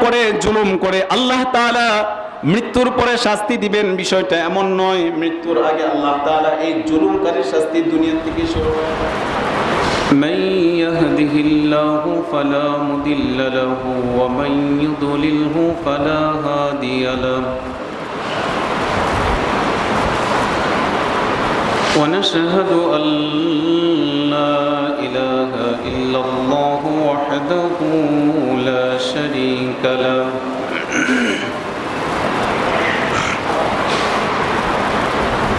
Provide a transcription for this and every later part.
করে, জুলুম করে আল্লাহ তাআলা মৃত্যুর পরে শাস্তি দিবেন, বিষয়টা এমন নয়। মৃত্যুর আগে আল্লাহ তাআলা এই জুলুমকারীর শাস্তি দুনিয়া থেকে শুরু করে। من يهده الله فلا مضل له ومن يضلله فلا هادي له ونشهد أن لا إله إلا الله وحده لا شريك له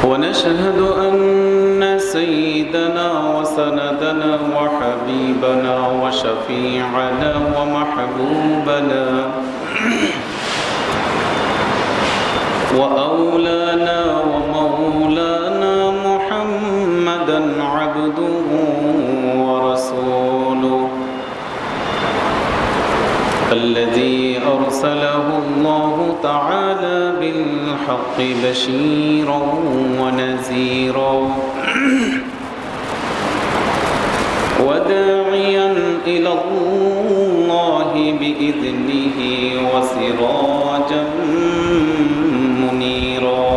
ونشهد أن سيدنا وسندنا وحبيبنا وشفيعنا ومحبوبنا وأولانا ومولانا محمدا عبده ورسوله الذي أرسله الله تعالى بالحق بشيرا ونذيرا وداعيا إلى الله بإذنه وسراجا منيرا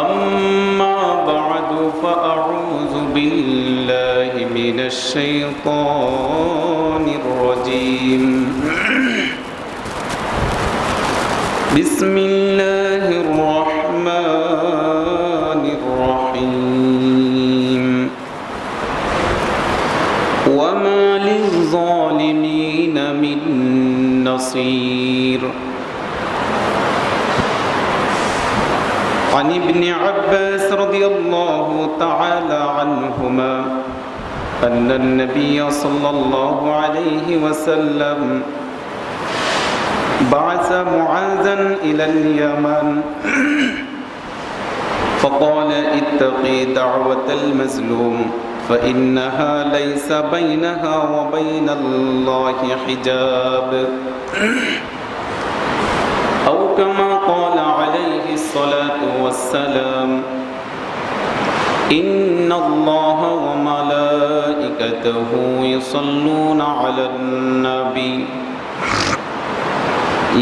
أما بعد فأعوذ بالله من الشيطان الرجيم بسم الله الرحمن الرحيم وما للظالمين من نصير عن ابن عباس رضي الله تعالى عنهما أن النبي صلى الله عليه وسلم بعث معاذا إلى اليمن فقال اتقي دعوة المظلوم فإنها ليس بينها وبين الله حجاب أو كما قال عليه الصلاة والسلام إن الله وملائكته يصلون على النبي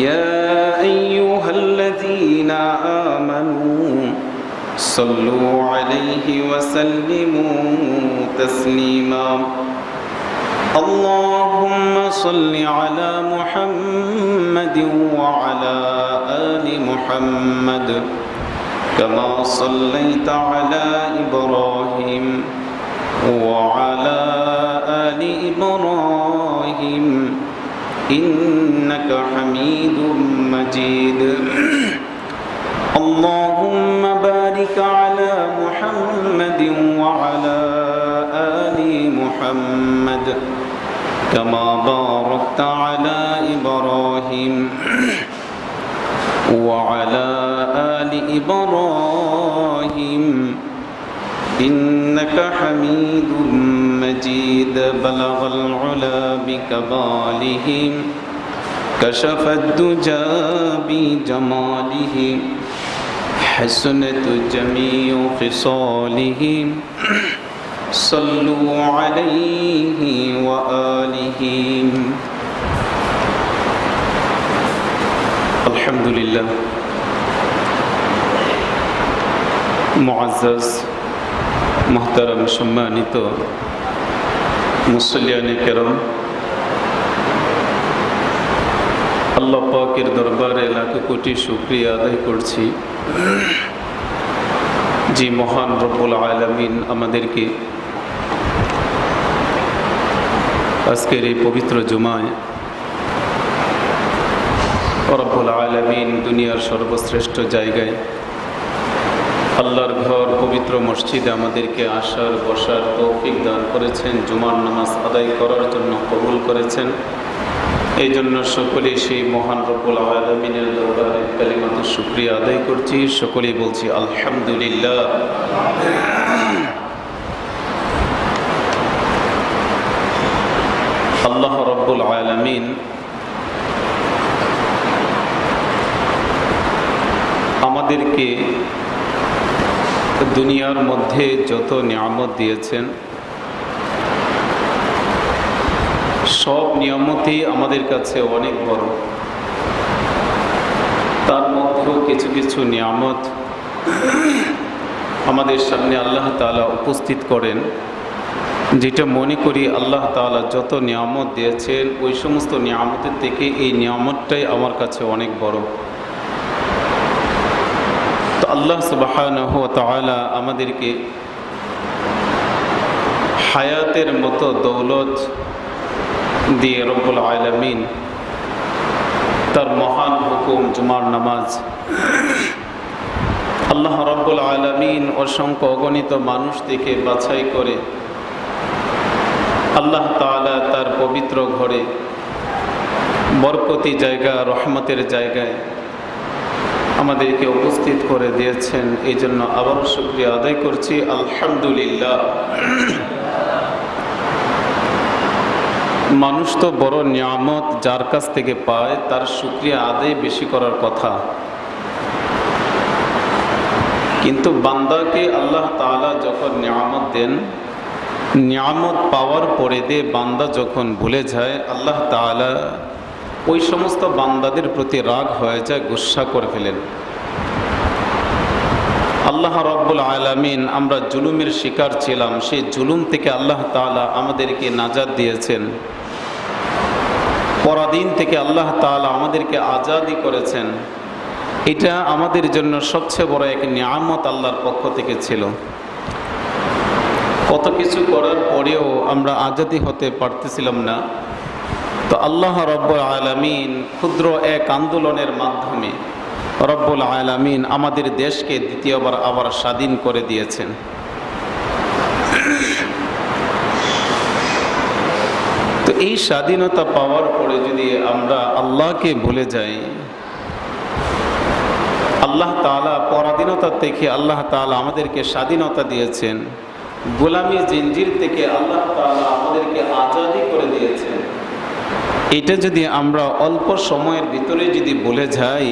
يا أيها الذين آمنوا صلوا عليه وسلموا تسليما اللهم صل على محمد وعلى آل محمد كما صليت على إبراهيم وعلى آل إبراهيم إنك حميد مجيد اللهم بارك على محمد وعلى آل محمد كما باركت على إبراهيم وعلى آل إبراهيم إنك حميد مجيد بلغ العلا بكماله كشف الدجى بجماله حسنت جميع خصاله صلوا عليه وآله الحمد لله মুআজ্জাজ মুহতারাম সম্মানিত মুসল্লিয়ানে কেরাম, আল্লাহ পাকের দরবারে লাখ কোটি শুকরিয়া আদায় করছি যে মহান রব্বুল আলামিন আমাদেরকে আজকের এই পবিত্র জুমায় রব্বুল আলামিন দুনিয়ার সর্বশ্রেষ্ঠ জায়গায় আল্লাহর ঘর পবিত্র মসজিদে আমাদেরকে আসার বসার তৌফিক দান করেছেন, জুমার নামাজ আদায় করার জন্য কবুল করেছেন। এই জন্য সকলেই সেই মহান রব্বুল আলামিনের দরবারে কালিমাতুশ শুকরিয়া আদায় করছি, সকলেই বলছি আলহামদুলিল্লাহ। আল্লাহ রব্বুল আলামিন আমাদেরকে দুনিয়ার মধ্যে যত নিয়ামত দিয়েছেন সব নিয়ামতই আমাদের কাছে অনেক বড়। তার মধ্যেও কিছু কিছু নিয়ামত আমাদের সামনে আল্লাহ তাআলা উপস্থিত করেন, যেটা মনে করি আল্লাহ তাআলা যত নিয়ামত দিয়েছেন ওই সমস্ত নিয়ামতের থেকে এই নিয়ামতটাই আমার কাছে অনেক বড়। তো আল্লাহ সুবহানাহু ওয়া তাআলা আমাদেরকে হায়াতের মতো দৌলত দিয়ে রব্বুল আলামিন তার মহান হুকুম জুমার নামাজ, আল্লাহ রব্বুল আলামিন অসংখ্য অগণিত মানুষ থেকে বাছাই করে আল্লাহ তাআলা তার পবিত্র ঘরে বরকতি জায়গা, রহমতের জায়গায় আমাদেরকে উপস্থিত করে দিয়েছেন। এই জন্য আবারও শুকরিয়া আদায় করছি, আলহামদুলিল্লাহ। মানুষ তো বড় নিয়ামত যার কাছ থেকে পায় তার শুকরিয়া আদায় বেশি করার কথা, কিন্তু বান্দাকে আল্লাহ তাআলা যখন নিয়ামত দেন, নিয়ামত পাওয়ার পরে দিয়ে বান্দা যখন ভুলে যায়, আল্লাহ তাআলা ওই সমস্ত বান্দাদের প্রতি রাগ হয়ে যায়, গুসা করে ফেলেন। আল্লাহ রব্বুল আলামিন, আমরা জুলুমের শিকার ছিলাম, সেই জুলুম থেকে আল্লাহ তাআলা আমাদেরকে নাজাত দিয়েছেন। পরাধীন থেকে আল্লাহ তাআলা আমাদেরকে আজাদি করেছেন। এটা আমাদের জন্য সবচেয়ে বড় এক নিয়ামত আল্লাহর পক্ষ থেকে ছিল। কত কিছু করার পরেও আমরা আজাদি হতে পারতেছিলাম না, তো আল্লাহ রব্বুল আলামিন ক্ষুদ্র এক আন্দোলনের মাধ্যমে রব্বুল আলামিন আমাদের দেশকে দ্বিতীয়বার আবার স্বাধীন করে দিয়েছেন। তো এই স্বাধীনতা পাওয়ার পরে যদি আমরা আল্লাহকে ভুলে যাই, আল্লাহ তাআলা পরাধীনতা থেকে আল্লাহ তাআলা আমাদেরকে স্বাধীনতা দিয়েছেন, গোলামি জিনজির থেকে আল্লাহ তাআলা আমাদেরকে আজাদি করে দিয়েছেন, এটা যদি আমরা অল্প সময়ের ভিতরে যদি ভুলে যাই,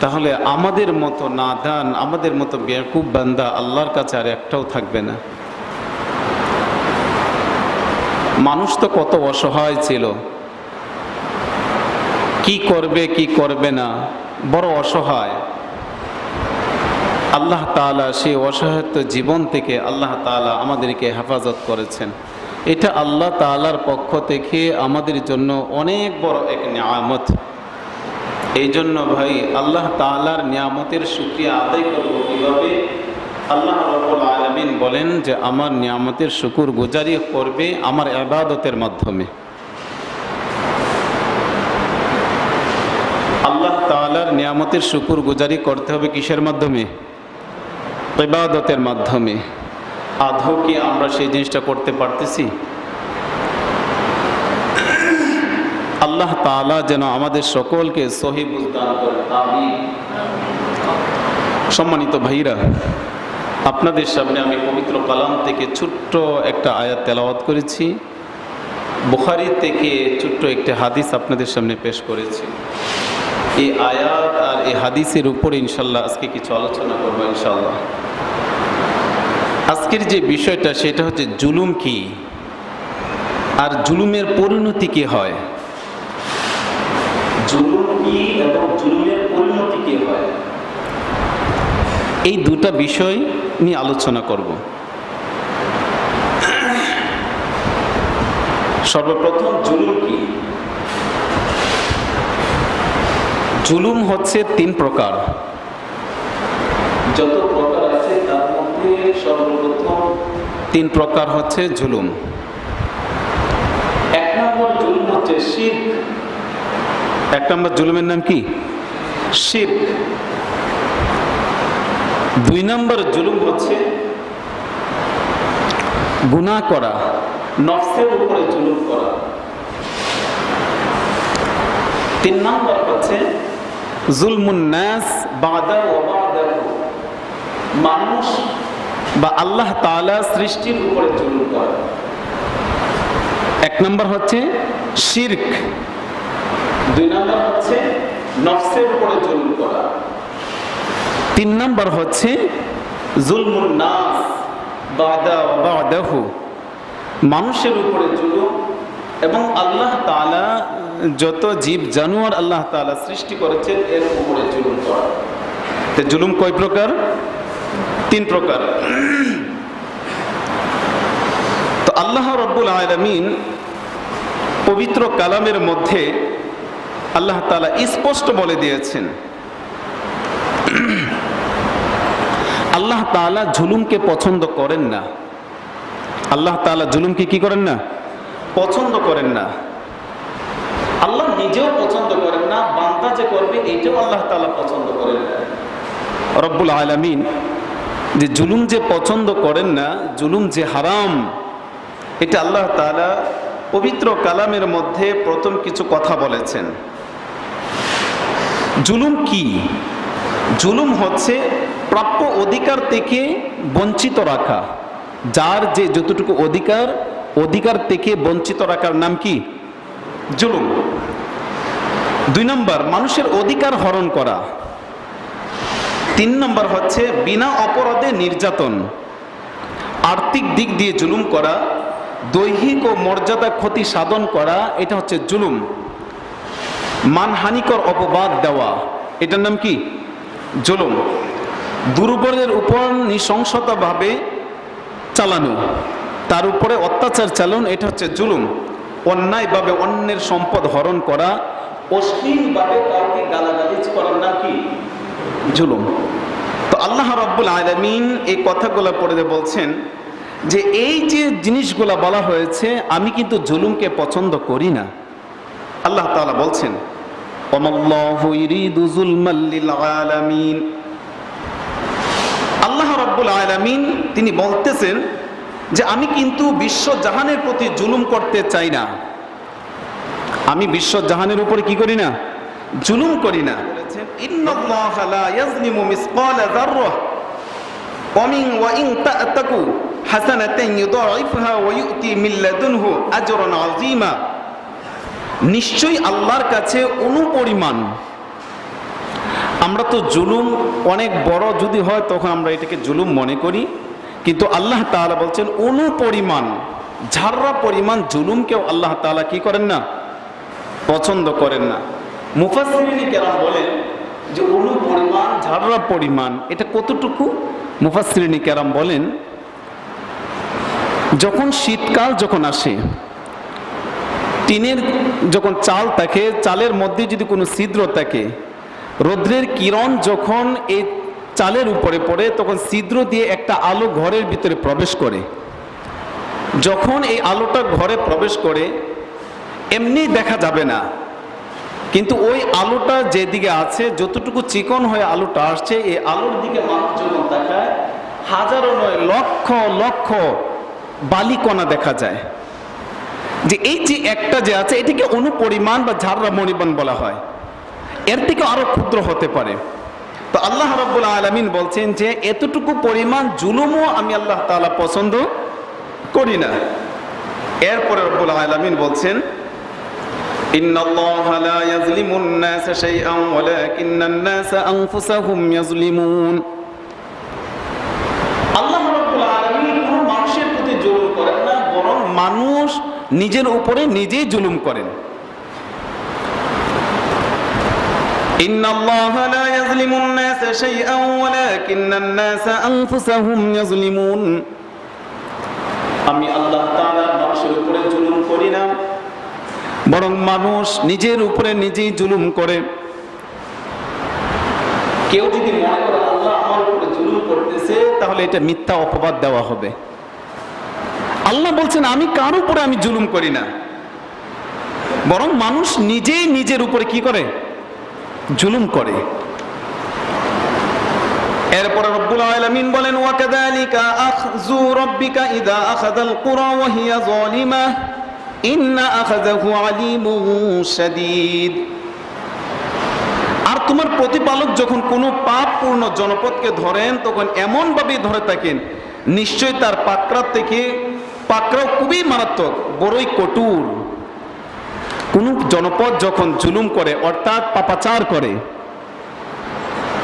তাহলে আমাদের মতো নাদান, আমাদের মতো বেয়াকুব বান্দা আল্লাহর কাছে আর একটাও থাকবে না। মানুষ তো কত অসহায় ছিল, কি করবে কি করবে না, বড় অসহায়। আল্লাহ তাআলা সেই অসহায়ত্ব জীবন থেকে আল্লাহ তাআলা আমাদেরকে হেফাজত করেছেন। এটা আল্লাহ তাআলার পক্ষ থেকে আমাদের জন্য অনেক বড় এক নিয়ামত। এই জন্য ভাই, আল্লাহ তাআলার নিয়ামতের শুকরিয়া আদায় করব কিভাবে? আল্লাহ রাব্বুল আলামিন বলেন যে আমার নিয়ামতের শুকর গুজারি করবে আমার ইবাদতের মাধ্যমে। আল্লাহ তাআলার নিয়ামতের শুকর গুজারি করতে হবে কিসের মাধ্যমে? ইবাদতের মাধ্যমে। আদৌ কি আমরা সেই জিনিসটা করতে পারতেছি? আল্লাহ তাআলা যেন আমাদের সকলকে সহি বুঝ দান করেন, আমিন। সম্মানিত ভাইরা, আপনাদের সামনে আমি পবিত্র কালাম থেকে ছোট্ট একটা আয়াত তেলাওয়াত করেছি, বুখারী থেকে ছোট্ট একটি হাদিস আপনাদের সামনে পেশ করেছি। এই আয়াত আর এই হাদিসের উপরে ইনশাল্লাহ আজকে কিছু আলোচনা করবো ইনশাল্লাহ। আজকের যে বিষয়টা সেটা হচ্ছে জুলুম কি আর জুলুমের পরিণতি কি হয়। জুলুম কি এবং জুলুমের পরিণতি কি হয়, এই দুটা বিষয় নিয়ে আলোচনা করব। সর্বপ্রথম জুলুম কি? জুলুম হচ্ছে তিন প্রকার। যত প্রকার আছে তার মধ্যে সর্বপ্রথম তিন প্রকার হচ্ছে জুলুম। এক নম্বর জুলুম হচ্ছে শিরক। এক নম্বর জুলুমের নাম কি? শিরক। দুই নম্বর জুলুম হচ্ছে গুনাহ করা, নফসের উপরে জুলুম করা। তিন নম্বর হচ্ছে জুলমুন নাস বাদা ওয়া বাদাহু, মানুষ বা আল্লাহ তাআলা সৃষ্টির উপরে জুলুম করা। এক নম্বর হচ্ছে শিরক, দুই নম্বর হচ্ছে নফসের উপরে জুলুম করা, তিন নম্বর হচ্ছে জুলমুন নাস বাদা ওয়া বাদাহু, মানুষের উপরে জুলুম এবং আল্লাহ তাআলা যত জীব জানোয়ার আল্লাহ তাআলা সৃষ্টি করেছেন এর উপরে জুলুম করা। তো জুলুম কয় প্রকার? 3 প্রকার। তো আল্লাহ রাব্বুল আলামিন পবিত্র কালামের মধ্যে আল্লাহ তাআলা স্পষ্ট বলে দিয়েছেন, আল্লাহ তাআলা জুলুমকে পছন্দ করেন না। আল্লাহ তাআলা জুলুমকে কি করেন না? পছন্দ করেন না। আল্লাহ নিজেও পছন্দ করেন না, বান্দা যে করবে এইটাও আল্লাহ তাআলা পছন্দ করেন না। রব্বুল আলামিন যে জুলুম যে পছন্দ করেন না, জুলুম যে হারাম, এটা আল্লাহ তাআলা পবিত্র কালামের মধ্যে প্রথম কিছু কথা বলেছেন। জুলুম কি? জুলুম হচ্ছে প্রাপ্য অধিকার থেকে বঞ্চিত রাখা। যার যে যতটুকু অধিকার থেকে বঞ্চিত রাখার নাম কি? জুলুম। 2 নম্বর মানুষের অধিকার হরণ করা। 3 নম্বর হচ্ছে বিনা অপরাধে নির্যাতন। আর্থিক দিক দিয়ে জুলুম করা, দৈহিক ও মর্যাদা ক্ষতি সাধন করা, এটা হচ্ছে জুলুম। মানহানিকর অপবাদ দেওয়া, এটার নাম কি? জুলুম। দুর্বলের উপর নৃশংসতাভাবে চালানো, তার উপরে অত্যাচার চালানো, এটা হচ্ছে জুলুম। অন্যায়ভাবে অন্যের সম্পদ হরণ করা, অশ্লীলভাবে কাউকে গালাগালিজ করার নাম কি? জুলুম। তো আল্লাহ রাব্বুল আলামিন এই কথাগুলো পড়ে বলছেন যে এই যে জিনিসগুলা বলা হয়েছে, আমি কিন্তু জুলুমকে পছন্দ করি না। আল্লাহ তাআলা বলছেন, ওয়ামাল্লাহু ইরিদু যুলমাল লিল আলামিন। আল্লাহ রাব্বুল আলামিন তিনি বলতেছেন যে আমি কিন্তু বিশ্ব জাহানের প্রতি জুলুম করতে চাই না। আমি বিশ্ব জাহানের উপরে কি করি না? জুলুম করি না। বলেছেন ইন্নাল্লাহা লা ইয়াজলিমু মিসকালা যাররাহ ওয়া ইন তা'তাকু হাসানাতান ইউদাইফহা ওয়া ইউতি মিন লাদুনহু আজরান আযীমা। নিশ্চয়ই আল্লাহর কাছে অনুপরিমাণ, আমরা তো জুলুম অনেক বড় যদি হয় তখন আমরা এটাকে জুলুম মনে করি, কিন্তু আল্লাহ তাআলা বলছেন অনুপরিমাণ, ঝাররা পরিমাণ জুলুমকেও আল্লাহ তাআলা কি করেন না? পছন্দ করেন না। মুফাসসিরিন কেরাম বলেন যে অনুপরিমাণ, ঝাররা পরিমাণ, এটা কতটুকু? মুফাসসিরিন কেরাম বলেন যখন শীতকাল যখন আসে, টিনের যখন চাল থাকে, চালের মধ্যে যদি কোনো ছিদ্র থাকে, রৌদ্রের কিরণ যখন এই চালের উপরে পড়ে তখন ছিদ্র দিয়ে একটা আলো ঘরের ভিতরে প্রবেশ করে। যখন এই আলোটা ঘরে প্রবেশ করে এমনি দেখা যাবে না, কিন্তু ওই আলোটা যেদিকে আছে, যতটুকু চিকন হয়ে আলোটা আসছে, এই আলোর দিকে মানুষ যখন তাকায় হাজারো নয় লক্ষ লক্ষ বালিকণা দেখা যায়। যে এই যে একটা যে আছে এটাকে অনুপরিমাণ বা ঝাররা পরিমাণ বলা হয়, এর থেকে আরো ক্ষুদ্র হতে পারে। তো আল্লাহ রাব্বুল আলামিন বলছেন যে এতটুকু পরিমাণ জুলুমও আমি আল্লাহ তাআলা পছন্দ করি না। এরপরে রাব্বুল আলামিন বলছেন ইন্নাল্লাহা লা ইয়াজলিমুন নাসা শাইআন ওয়ালাকিন্নান নাসা আনফুসাহুম ইয়াজলিমুন। আল্লাহ রাব্বুল আলামিন কোন মানুষের প্রতি জুলুম করেন না, বরং মানুষ নিজের উপরে নিজেই জুলুম করেন। ইন্নাল্লাহা লা ইয়াজলিমুন নাসা শাইআন ওয়ালাকিন্নান নাসা আনফুসাহুম ইয়াজলিমুন। আমি আল্লাহ তাআলা মানুষের উপরে জুলুম করি না, বরং মানুষ নিজের উপরে নিজেই জুলুম করে। কেউ যদি মনে করে আল্লাহ আমার উপরে জুলুম করতেছে, তাহলে এটা মিথ্যা অপবাদ দেওয়া হবে। আল্লাহ বলছেন আমি কার উপরে আমি জুলুম করি না, বরং মানুষ নিজেই নিজের উপরে কি করে? জুলুম করে। এরপর রব্বুল আলামিন বলেন ওয়া কাযালিকা আখযু রাব্বিকা ইযা আখাযাল কুরা ওয়া হিয়া যালিমা ইন্না আখাযাহু আলীমুন শাদীদ। আর তোমার প্রতিপালক যখন কোনো পাপপূর্ণ জনপদকে ধরেন তখন এমন ভাবে ধরে থাকেন, নিশ্চয় তার পাকড়াও খুবই মারাত্মক, বড়ই কঠোর। কোন জনপদ যখন জুলুম করে অর্থাৎ পাপাচার করে,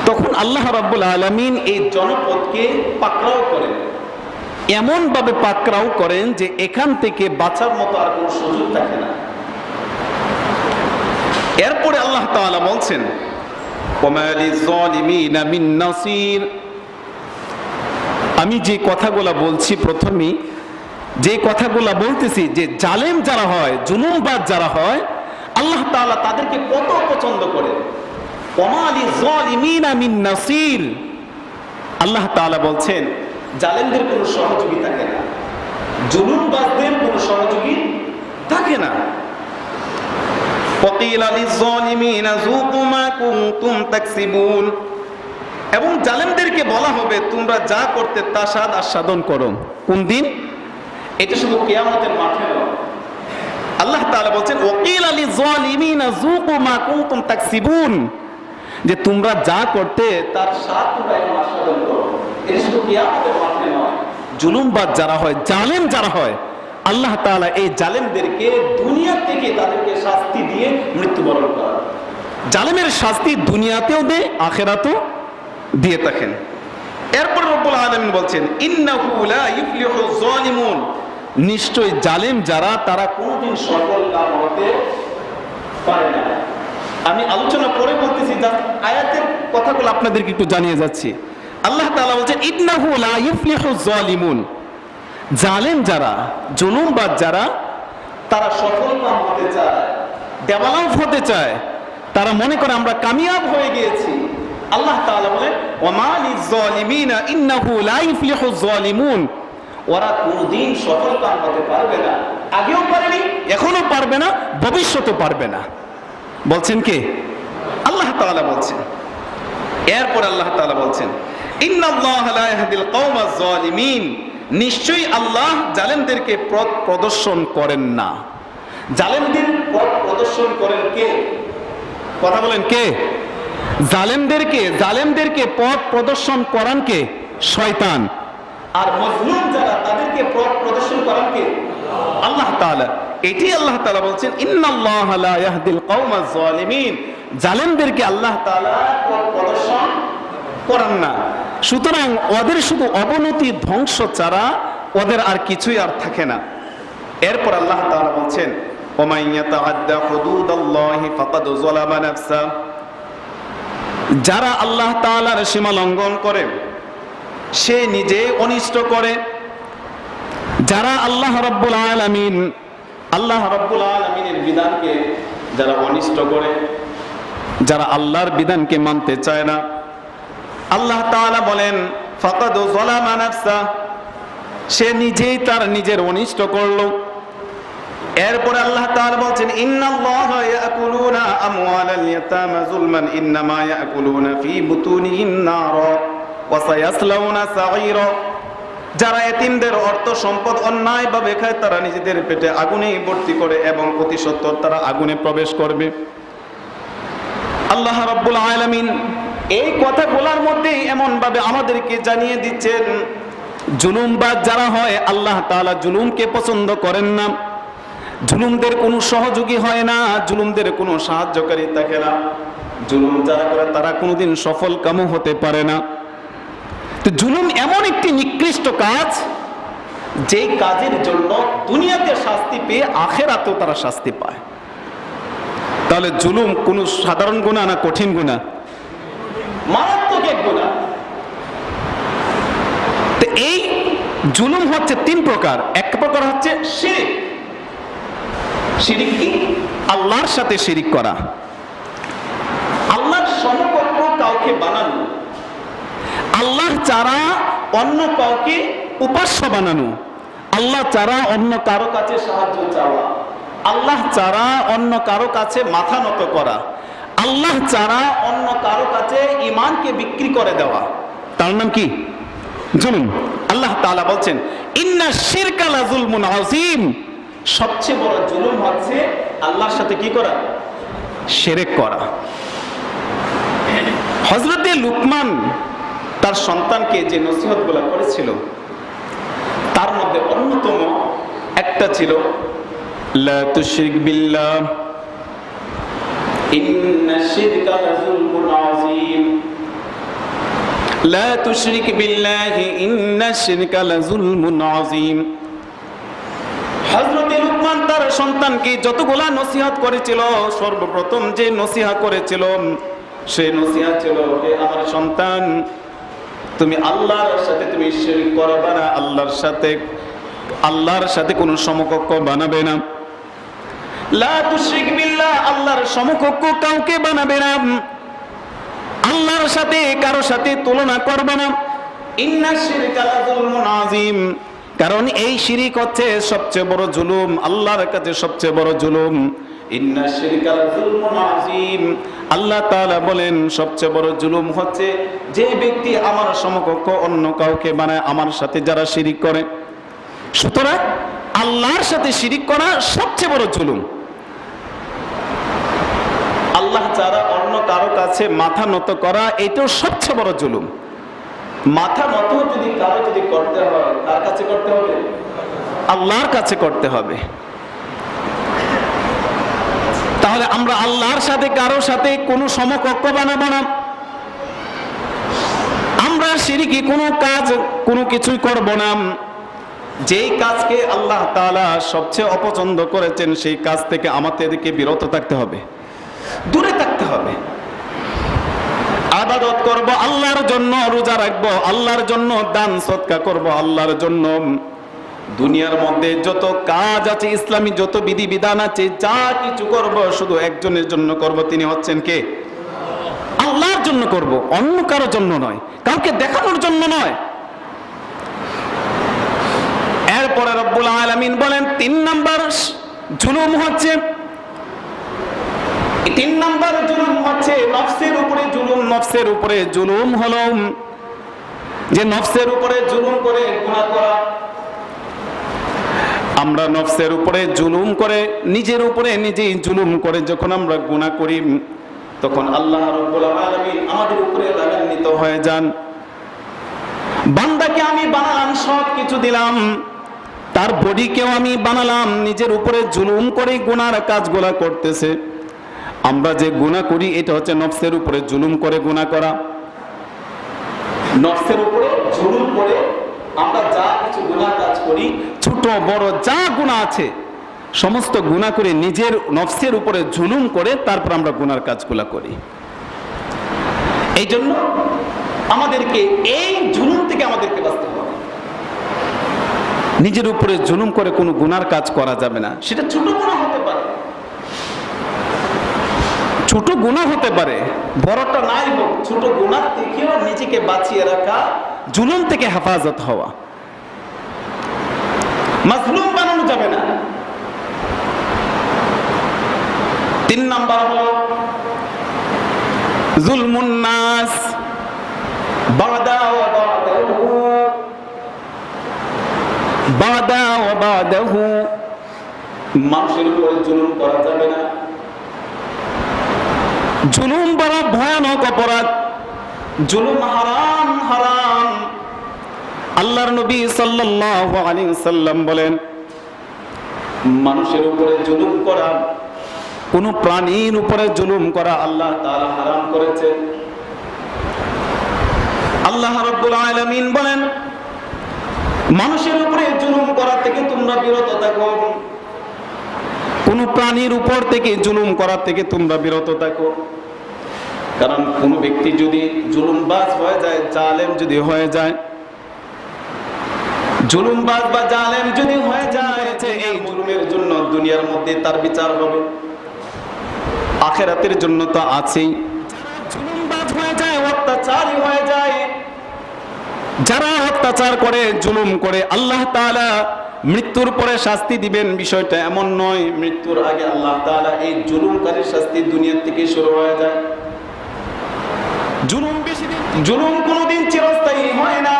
তখন আল্লাহ রাব্বুল আলামিন এই জনপদকে পাকড়াও করেন। এমন ভাবে পাকড়াও করেন যে এখান থেকে বাঁচার মতো আর কোনো সুযোগ থাকে না। এরপরে আল্লাহ তাআলা বলছেন ওমা লিয-যালিমিনা মিন নাসির। আমি যে কথাগুলো বলছি প্রথমেই, যে কথাগুলো বলতেছি, যে জালেম যারা হয়, জুলুমবাজ যারা হয়, আল্লাহ তাআলা তাদেরকে কত পছন্দ করেন। ওমা লিয-যালিমিনা মিন নাসির। আল্লাহ তাআলা বলছেন জালেমদের কোনো সহযোগী থাকে না, জুলুমবাজদের কোনো সহযোগী থাকে না। ওয়াকিলা লিয-যালিমিনা যুকু মা কুনতুম তাকসিবুন। এবং জালেমদেরকে বলা হবে তোমরা যা করতে তা স্বাদ আস্বাদন করো। কোন দিন? এটা শুধু কিয়ামতের মাঠে নয়। আল্লাহ তাআলা বলছেন ওয়াকিলা লিয-যালিমিনা যুকু মা কুনতুম তাকসিবুন, যে তোমরা যা করতে তার স্বাদ তোমরা এখন আস্বাদন করো। এটা শুধু কিয়ামতের মাঠে নয়। জুলুমবাজ যারা হয়, জালেম যারা হয়, আল্লাহ তাআলা এই জালেমদেরকে দুনিয়া থেকে তাদেরকে শাস্তি দিয়ে মৃত্যুবরণ করা। জালেমের শাস্তি দুনিয়াতেও দেয়, আখিরাতেও দিয়ে থাকেন। এরপর রব্বুল আলামিন বলছেন ইন্নাহু লা ইফলিহুজ যালিমুন। নিশ্চয় জালেম যারা, তারা কোনদিন সফল কাম হতে পারে না। আমি আলোচনা করে বলতেছি, জাস্ট আয়াতের কথাগুলো আপনাদেরকে একটু জানিয়ে যাচ্ছি। আল্লাহ তাআলা বলছেন ইন্নাহু লা ইফলিহুজ যালিমুন। জালেম যারা, জুলুমবাজ যারা, তারা সফল কাম হতে চায়, ডেভেলপ হতে চায়, তারা মনে করে আমরা কামিয়াব হয়ে গিয়েছি। আল্লাহ তাআলা বলেন ওমা লিয-যালিমিনা ইন্নাহু লা ইফলিহুজ যালিমুন। ওরা কোনদিন সফল কাম হতে পারবে না, আগেও পারেনি, এখনো পারবে না, ভবিষ্যতেও পারবে না। বলছেন কে? আল্লাহ তাআলা বলছেন। এরপর আল্লাহ তাআলা বলছেন ইন্নাল্লাহা লা ইয়াহদিল কওমাজ যালিমিন। নিশ্চয়ই আল্লাহ জালেমদেরকে পথ প্রদর্শন করেন না। জালেমদের পথ প্রদর্শন করেন কে? কথা বলেন কে? জালেমদেরকে পথ প্রদর্শন করান কে? শয়তান। আর মজলুম যারা, তাদেরকে পথ প্রদর্শন করান কে? আল্লাহ তাআলা। এটি আল্লাহ তাআলা বলছেন ইন্নাল্লাহা লা ইয়াহদিল কওমাজ যালিমিন। জালেমদেরকে আল্লাহ তাআলা পথ প্রদর্শন করেন না। সুতরাং ওদের শুধু অবনতি, ধ্বংস ছাড়া ওদের আর কিছুই আর থাকে না। এরপর আল্লাহ তাআলা বলছেন ওয়া মান ইয়াতাআদ্দা হুদুদাল্লাহি ফাকাদ যালামা নাফসা। যারা আল্লাহ তাআলার সীমা লঙ্ঘন করে সে নিজে অনিষ্ট করে। যারা আল্লাহ রাব্বুল আলামিনের বিধানকে যারা অনিষ্ট করে, যারা আল্লাহর বিধানকে মানতে চায় না, আল্লাহ তাআলা বলেন ফাকাদ যালামা নাফসা, সে নিজেই তার নিজের অনিষ্ট করলো। এরপর আল্লাহ তাআলা বলছেন ইন্নাল্লাহা ইয়াকুলুনা আমওয়ালাল ইয়াতামা যুলমান ইন্নামা ইয়াকুলুনা ফি বুতুনিহিম নারা ওয়া সায়াসলাউনা সাঈরা। যারা এতিমদের অর্থ সম্পদ অন্যায়ভাবে খায়, তারা নিজেদের পেটে আগুনেই ভর্তি করে এবং অতি সত্বর তারা আগুনে প্রবেশ করবে। আল্লাহ রাব্বুল আলামিন এই কথাগুলোর মধ্যে এমন ভাবে আমাদেরকে জানিয়ে দিচ্ছেন জুলুমবাজ যারা হয়, আল্লাহ তাআলা জুলুমকে পছন্দ করেন না। জুলুমদের কোনো সহযোগী হয় না, জুলুমদের কোনো সাহায্যকারী থাকে না। জুলুম যারা করে তারা কোনোদিন সফল কামও হতে পারে না। তো জুলুম এমন একটি নিকৃষ্ট কাজ, যেই কাজের জন্য দুনিয়াতে শাস্তি পেয়ে আখিরাতেও তারা শাস্তি পায়। তাহলে জুলুম কোনো সাধারণ গুনাহ না কঠিন গুনাহ? মারাত্মক এক গুনাহ। তো এই জুলুম হচ্ছে তিন প্রকার। এক প্রকার হচ্ছে শিরক। শিরক কি? আল্লাহর সাথে শিরিক করা, আল্লাহর সমকক্ষ কাউকে বানানো, আল্লাহ ছাড়া অন্য কাউকে উপাস্য বানানো, আল্লাহ ছাড়া অন্য কারো কাছে সাহায্য চাওয়া, আল্লাহ ছাড়া অন্য কারো কাছে মাথা নত করা, আল্লাহ ছাড়া অন্য কারো কাছে ঈমানকে বিক্রি করে দেওয়া, তার নাম কি? জুলুম। আল্লাহ তাআলা বলছেন ইন্না শিরকা লাযুলমুন আযীম। সবচেয়ে বড় জুলুম হচ্ছে আল্লাহর সাথে কি করা? শিরক করা। হযরত লুকমান তার সন্তানকে যে নসিহতগুলো করেছিল, তার মধ্যে অন্যতম একটা ছিল লা তুশরিক বিল্লাহ ইন্না শিরকা লাযুলমুন আযীম। লা তুশরিক বিল্লাহি ইন্নাশ শিরকা লাযুলমুন আযীম। হযরত লুকমান তার সন্তানকে যতগুলা নসিহত করেছিল, সর্বপ্রথম যে নসিহত করেছিল সেই নসিহত ছিল, হে আমার সন্তান, তুমি আল্লাহর সাথে তুমি শিরক করবে না, আল্লাহর সাথে কোনো সমকক্ষ বানাবে না। লা তুশরিক বিল্লাহ, আল্লাহর সমকক্ষ কাউকে বানাবে না, আল্লাহর সাথে কারো সাথে তুলনা করবে না। ইন্নাশ শিরকা লাযুলমুন আযীম, কারণ এই শিরিক হচ্ছে সবচেয়ে বড় জুলুম, আল্লাহর কাছে সবচেয়ে বড় জুলুম। ইন্নাশ শিরকা লাযুলমুন আযীম, আল্লাহ তাআলা বলেন সবচেয়ে বড় জুলুম হচ্ছে যে ব্যক্তি আমার সমকক্ষ অন্য কাউকে বানায়, আমার সাথে যারা শিরিক করে। সুতরাং আল্লাহর সাথে শিরিক করা সবচেয়ে বড় জুলুম। আল্লাহ ছাড়া অন্য কারো কাছে মাথা নত করা এটাও সবচেয়ে বড় জুলুম। মাথা নত যদি করতে হয়, কার কাছে করতে হবে? আল্লাহর কাছে করতে হবে। তাহলে আমরা আল্লাহর সাথে কারো সাথে কোনো সমকক্ষ বানাবো না। আমরা শিরকি কোনো কাজ কোনো কিছুই করব না। যেই কাজকে আল্লাহ তাআলা সবচেয়ে অপছন্দ করেছেন সেই কাজ থেকে আমাদেরকে বিরত থাকতে হবে, দূরে থাকতে হবে। ইবাদত করব আল্লাহর জন্য, রোজা রাখবো আল্লাহর জন্য, দান সদকা করব আল্লাহর জন্য। দুনিয়ার মধ্যে যত কাজ আছে, ইসলামী যত বিধি বিধান আছে, যা কিছু করব শুধু একজনের জন্য করব, তিনি হচ্ছেন কে? আল্লাহর জন্য করব, অন্য কারো জন্য নয়, কাউকে দেখানোর জন্য নয়। এরপরে রব্বুল আলামিন বলেন 3 নাম্বার জুলুম হচ্ছে, 3 নাম্বার জুলুম হচ্ছে নফসের উপরে জুলুম। নফসের উপরে জুলুম হলো যে নফসের উপরে জুলুম করে গুনাহ করা। আমরা নফসের উপরে জুলুম করে, নিজের উপরে নিজেই জুলুম করে যখন আমরা গুনাহ করি, তখন আল্লাহ রাব্বুল আলামিন আমাদের উপরে রাগান্বিত হয়ে যান। বান্দাকে আমি বানালাম, সব কিছু দিলাম, তার বডিকেও আমি বানালাম, নিজের উপরে জুলুম করে গুনার কাজগুলা করতেছে। আমরা যে গুনাহ করি এটা হচ্ছে নফসের উপরে জুলুম করে গুনাহ করা। নফসের উপরে জুলুম করে আমরা যা কিছু গুনাহ কাজ করি, ছোট বড় যা গুনাহ আছে সমস্ত গুনাহ করে নিজের নফসের উপরে জুলুম করে তারপর আমরা গুনার কাজগুলা করি। এই জন্য আমাদেরকে এই জুলুম থেকে আমাদেরকে বাঁচতে হবে। নিজের উপরে জুলুম করে কোনো গুনার কাজ করা যাবে না। সেটা ছোট গুনাহ হতে পারে, ছোট গুনাহ হতে পারে, বড়টা নাই হোক, ছোট গুনাহ থেকেও নিজেকে বাঁচিয়ে রাখা, জুলুম থেকে হেফাজত হওয়া। মাজলুম বানানো যাবে না। 3 নাম্বার হলো জুলমুন নাস বাদা ওয়া বাদাহু, মানুষের উপরে জুলুম করা যাবে না। জুলুম বড় ভয়ানক অপরাধ, জুলুম হারাম হারাম। আল্লাহর নবী সাল্লাল্লাহু আলাইহি ওয়াসাল্লাম বলেন, মানুষের উপরে জুলুম করা, কোন প্রাণীর উপরে জুলুম করা আল্লাহ তাআলা হারাম করেছেন। আল্লাহ রাব্বুল আলামিন বলেন, মানুষের উপরে জুলুম করা থেকে তোমরা বিরত থাকো, কোন প্রাণীর উপর থেকে জুলুম করা থেকে তোমরা বিরত থাকো। কারণ কোন ব্যক্তি যদি জুলুমবাজ হয়ে যায়, জালেম যদি হয়ে যায়, জুলুমবাজ বা জালেম যদি হয়ে যায়, এই জুলুমের জন্য দুনিয়ার মধ্যে তার বিচার হবে, আখিরাতের জন্য তো আছেই। জুলুমবাজ হয়ে যায়, অত্যাচারী হয়ে যায়, যারা অত্যাচার করে, জুলুম করে, আল্লাহ তাআলা মৃত্যুর পরে শাস্তি দিবেন, বিষয়টা এমন নয়। মৃত্যুর আগে আল্লাহ তাআলা এই জুলুমকারীর শাস্তি দুনিয়া থেকে শুরু হয়ে যায়। জুলুম কোনোদিন চিরস্থায়ী হয় না,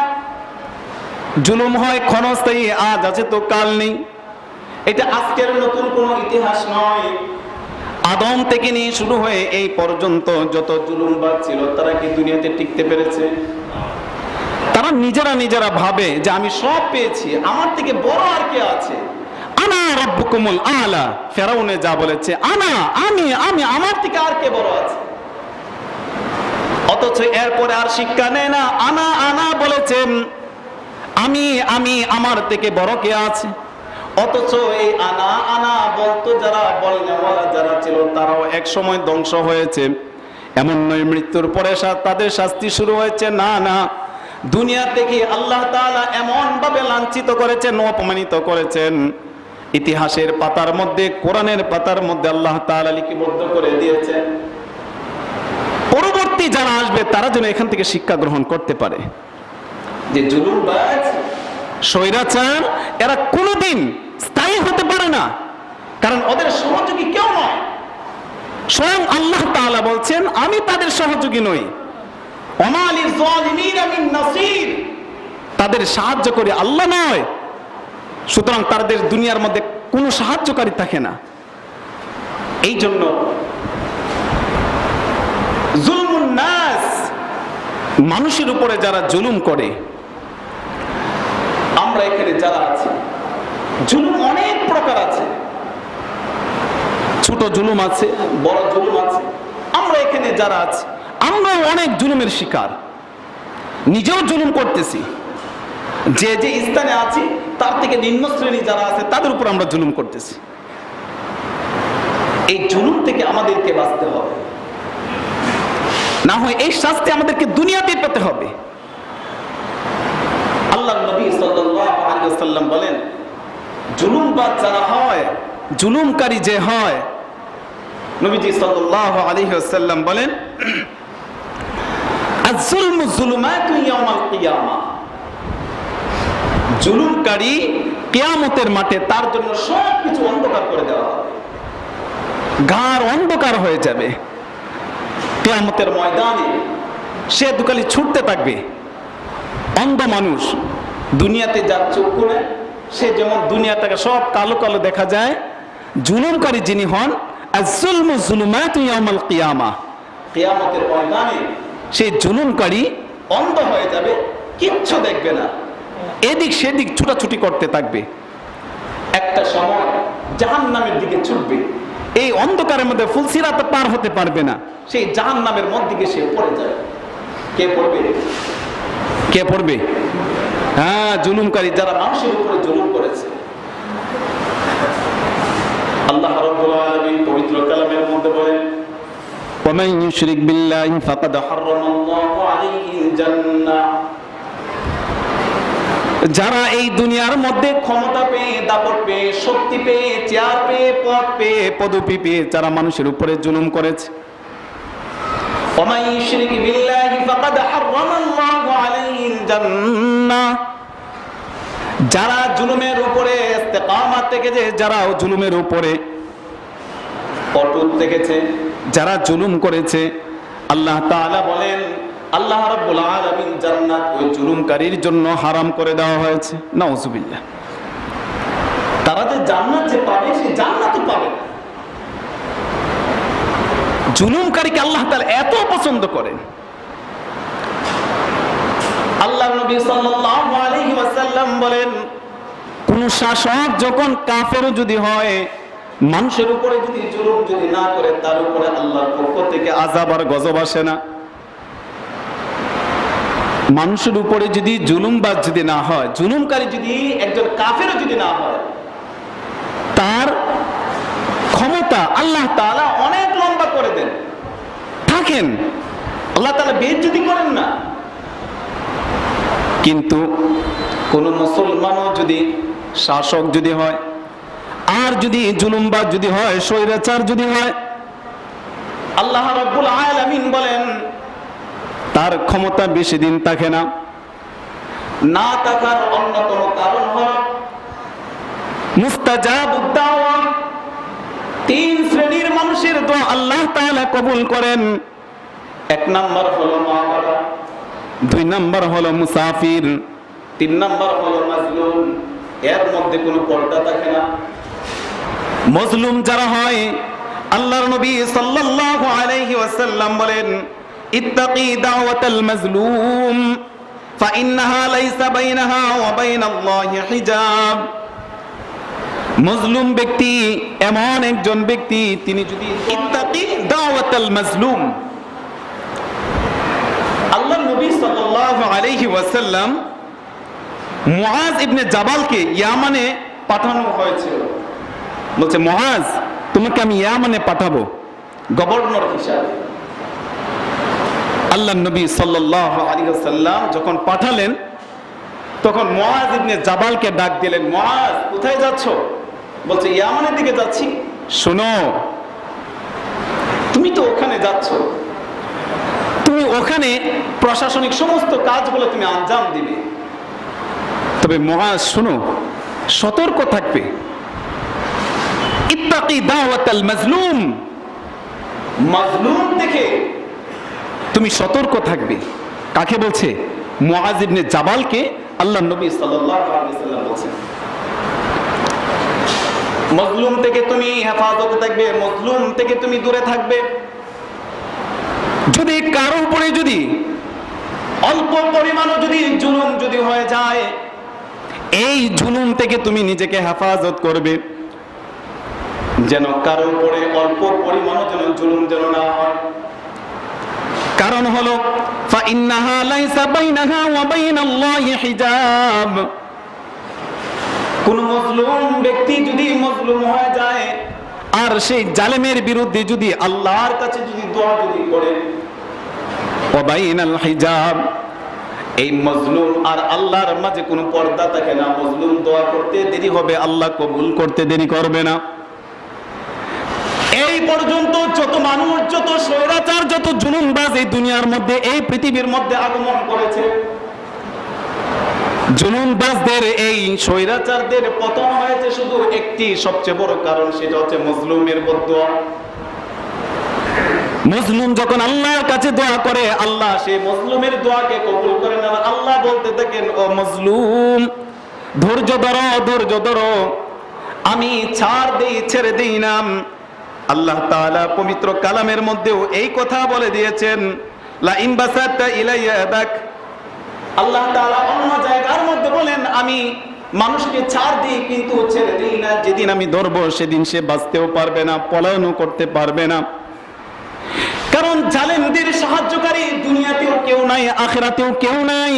জুলুম হয় ক্ষণস্থায়ী, আজ আছে তো কাল নেই। এটা আজকের নতুন কোনো ইতিহাস নয়। আদম থেকে নিয়ে শুরু হয়ে এই পর্যন্ত যত জুলুমবাজ ছিল তারা কি দুনিয়াতে টিকতে পেরেছে? তারা নিজেরা ভাবে যে আমি সব পেয়েছি, আমার থেকে বড় আর কে আছে? আনা রাব্বুকুমুল আলা, ফেরাউনে যা বলেছে, আনা আমি আমার থেকে আর কে বড় আছে? অথচ এরপরে আর শিক্ষা নেয় না, আনা আনা বলেছেন, আমি আমি আমার থেকে বড় কে আছে। অথচ এই আনা আনা বলতো যারা, বলনেওয়ালা যারা ছিল, তারাও এক সময় ধ্বংস হয়েছে। এমন নয় মৃত্যুর পরে তাদের শাস্তি শুরু হয়েছে, না না, দুনিয়া থেকে আল্লাহ তাআলা এমন ভাবে লাঞ্ছিত করেছেন, অপমানিত করেছেন, ইতিহাসের পাতার মধ্যে, কোরআনের পাতার মধ্যে আল্লাহ তাআলা লিপিবদ্ধ করে দিয়েছেন। পরবর্তী যারা আসবে তারা যেন এখান থেকে শিক্ষা গ্রহণ করতে পারে যে জুলুমবাজ, স্বৈরাচার এরা কোনোদিন স্থায়ী হতে পারে না, কারণ ওদের সহযোগী কেউ নয়। স্বয়ং আল্লাহ তাআলা বলছেন, আমি তাদের সহযোগী নই। ওমা লিয-যালিমিনা মিন নাসীর, তাদের সাহায্য করে আল্লাহ নয়। সুতরাং তাদের দুনিয়ার মধ্যে কোনো সাহায্যকারী থাকে না। এই জন্য জুলমুন নাস, মানুষের উপরে যারা জুলুম করে, আমরা এখানে যারা আছি, জুলুম অনেক প্রকার আছে, ছোট জুলুম আছে, বড় জুলুম আছে। আমরা এখানে যারা আছি, আমরা অনেক জুলুমের শিকার, নিজেও জুলুম করতেছি। যে যে স্থানে আছি তার থেকে নিম্ন শ্রেণী যারা আছে তাদের উপর আমরা জুলুম করতেছি। এই জুলুম থেকে আমাদেরকে বাঁচতে হবে, না হয় এই শাস্তি আমাদেরকে দুনিয়াতে পেতে হবে। আল্লাহ নবী সাল্লাল্লাহু আলাইহি ওয়াসাল্লাম বলেন, জুলুমবাজ যারা হয়, জুলুমকারী যে হয়, নবীজি সাল্লাল্লাহু আলাইহি ওয়াসাল্লাম বলেন, আয-যুলমু যুলুমাতু ইয়াওমাল কিয়ামাহ, জুলুমকারী কিয়ামতের মাঠে তার জন্য সবকিছু অন্ধকার করে দেওয়া হবে, গাঢ় অন্ধকার হয়ে যাবে। কিয়ামতের ময়দানে সে দুকালি ছুটতে থাকবে। অন্ধ মানুষ দুনিয়াতে যার চোখ খুলে, সে যেমন দুনিয়াটাকে সব কালো কালো দেখা যায়, জুলুমকারী যিনি হন, আয-যুলমু যুলুমাতু ইয়াওমাল কিয়ামাহ, কিয়ামতের ময়দানে সেই জুলুমকারী অন্ধ হয়ে যাবে, কিচ্ছু দেখবে না, এদিক সেদিক ছুটাছুটি করতে থাকবে। একটা সময় জাহান্নামের দিকে ছুটবে, এই অন্ধকারের মধ্যে ফুলসিরাত পার হতে পারবে না, সেই জাহান্নামের মধ্যে গিয়ে সে পড়ে যাবে। কে পড়বে? কে পড়বে? হ্যাঁ, জুলুমকারী যারা মানুষের উপরে জুলুম করেছে। আল্লাহ রাব্বুল আলামিন পবিত্র কালামের মধ্যে বলেন, ومن يشرك بالله فقد حرم الله عليه الجنة, যারা এই দুনিয়ার মধ্যে ক্ষমতা পেয়ে, দাপট পেয়ে, শক্তি পেয়ে, চেয়ার পেয়ে, পদ পেয়ে, পদবি পেয়ে যারা মানুষের উপরে জুলুম করেছে, ومن يشرك بالله فقد حرم الله عليه الجنة, যারা জুলুমের উপরে ইস্তেকামাত থেকেছে, যারা জুলুমের উপরে অটুট থেকেছে, যারা জুলুম করেছে, আল্লাহ তাআলা বলেন, আল্লাহ রাব্বুল আলামিন জান্নাত ওই জুলুমকারীর জন্য হারাম করে দেওয়া হয়েছে। নাউজুবিল্লাহ। তারা যে জান্নাত যে পাবে, সেই জান্নাতই পাবে না। জুলুমকারীকে আল্লাহ তাআলা এত পছন্দ করেন। আল্লাহর নবী সাল্লাল্লাহু আলাইহি ওয়াসাল্লাম বলেন, কোন শাসক যখন কাফের যদি হয়, মানুষের উপরে যদি জুলুম যদি না করে, তার উপরে আল্লাহর পক্ষ থেকে আযাব আর গজব আসে না। মানুষের উপরে যদি জুলুমবাজ যদি না হয়, জুলুমকারী যদি একজন কাফেরও যদি না হয়, তার ক্ষমতা আল্লাহ তাআলা অনেক লম্বা করে দেন, থাকেন, আল্লাহ তাআলা বেইজ্জতি করেন না। কিন্তু কোন মুসলমানও যদি শাসক যদি হয়, আর যদি জুলুমবাজ যদি হয়, স্বৈরাচার যদি হয়, আল্লাহ রাব্বুল আলামিন বলেন তার ক্ষমতা বেশি দিন থাকে না। না থাকার অন্যতম কারণ হল মুস্তাজাবুদ দাওয়া, তিন শ্রেণীর মানুষের দোয়া আল্লাহ তাআলা কবুল করেন। এক নাম্বার হলো মা বাবা, দুই নাম্বার হলো মুসাফির, তিন নাম্বার হলো মাজলুম। এর মধ্যে কোনো পর্দা থাকে না। মজলুম যারা হয়, আল্লাহর নবী সাল্লাল্লাহু আলাইহি ওয়াসাল্লাম বলেন, ইত্তাকি দাওয়াতাল মাজলুম ফাইন্নাহা লাইসা বাইনাহা ওয়া বাইনাল্লাহি হিজাব। মজলুম ব্যক্তি এমন একজন ব্যক্তি, তিনি যদি ইত্তাকি দাওয়াতাল মাজলুম, নবী সাল্লাল্লাহু আলাইহি ওয়াসাল্লাম মুআজ ইবনে জাবালকে ইয়ামানে পাঠানো হয়েছিল। বলছে, মুআজ, তোমাকে আমি ইয়ামানে পাঠাবো গভর্নর হিসাবে। আল্লাহর নবী সাল্লাল্লাহু আলাইহি ওয়াসাল্লাম যখন পাঠালেন, তখন মুআজ ইবনে জাবালকে ডাক দিলেন, মুআজ, কোথায় যাচ্ছ? বলছে, ইয়ামানের দিকে যাচ্ছি। শোনো, তুমি তো ওখানে যাচ্ছ, তুমি ওখানে প্রশাসনিক সমস্ত কাজগুলো তুমি আঞ্জাম দিবে, তবে মুআজ শোনো, সতর্ক থাকবে। ইত্তাকি দাওয়াতাল মাজলুম, মাজলুম থেকে তুমি সতর্ক থাকবে। কাকে বলছে? মুআজ ইবনে জাবালকে আল্লাহর নবী সাল্লাল্লাহু আলাইহি ওয়াসাল্লাম বলেছেন, মাজলুম থেকে তুমি হেফাজতে থাকবে, মাজলুম থেকে তুমি দূরে থাকবে। যদি কারো উপরে যদি অল্প পরিমাণও যদি জুলুম যদি হয়ে যায়, এই জুলুম থেকে তুমি নিজেকে হেফাজত করবে, যেন কারো উপরে অল্প পরিমাণও যেন জুলুম যেন না হয়। কারণ হলো ফাইন্নাহা লাইসা বাইনাহা ওয়া বাইনাল্লাহি হিজাব। কোন মজলুম ব্যক্তি যদি মজলুম হয়ে যায় আর সেই জালেমের বিরুদ্ধে যদি আল্লাহর কাছে যদি দোয়া যদি করে, ওয়া বাইনাল হিজাব, এই মজলুম আর আল্লাহর মাঝে কোনো পর্দা থাকে না। মজলুম দোয়া করতে দেরি হবে, আল্লাহ কবুল করতে দেরি করবে না। এই পর্যন্ত যত মানুষ, যত স্বৈরাচার, যত জুলুমবাজ এই দুনিয়ার মধ্যে, এই পৃথিবীর মধ্যে আগমন করেছে, জুলুমবাজদের, এই স্বৈরাচারদের পতন হয়েছে শুধু একটি সবচেয়ে বড় কারণ, সেটা হচ্ছে মজলুমের বদদোয়া। মজলুম যখন আল্লাহর কাছে দোয়া করে, আল্লাহ সেই মজলুমের দোয়াকে কবুল করেন। আর আল্লাহ বলতে থাকেন, ও মজলুম, ধৈর্য ধরো, ধৈর্য ধরো, আমি ছাড় দেই, ছেড়ে দেই না। আল্লাহ তাআলা পবিত্র কালামের মধ্যেও এই কথা বলে দিয়েছেন, লা ইন বাসাতা ইলাইয়া ইয়াদাক। আল্লাহ তাআলা অন্য জায়গার মধ্যে বলেন, আমি মানুষকে ছাড় দিই কিন্তু ছেড়ে দিই না। যেদিন আমি ধরবো সেদিন সে বাঁচতেও পারবে না, পলায়নও করতে পারবে না। কারণ জালেমদের সাহায্যকারী দুনিয়াতেও কেউ নাই, আখিরাতেও কেউ নাই।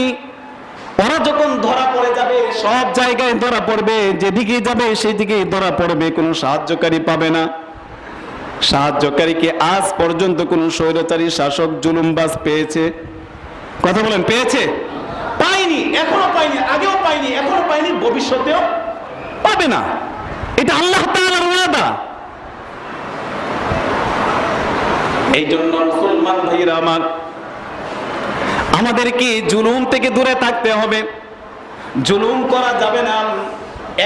ওরা যখন ধরা পড়ে যাবে, সব জায়গায় ধরা পড়বে, যেদিকে যাবে সেদিকেই ধরা পড়বে, কোনো সাহায্যকারী পাবে না। সাহায্যকারীকে আজ পর্যন্ত কোন স্বৈরাচারী শাসক জুলুমবাজ পেয়েছে? কথা বলেন, পেয়েছে? পায়নি, এখনো পায়নি, আগেও পায়নি, এখনো পায়নি, ভবিষ্যতেও পাবে না। এটা আল্লাহ তাআলার ওয়াদা। এই জন্য মুসলমান ভাইরা আমার, আমাদেরকে জুলুম থেকে দূরে থাকতে হবে। জুলুম করা যাবে না।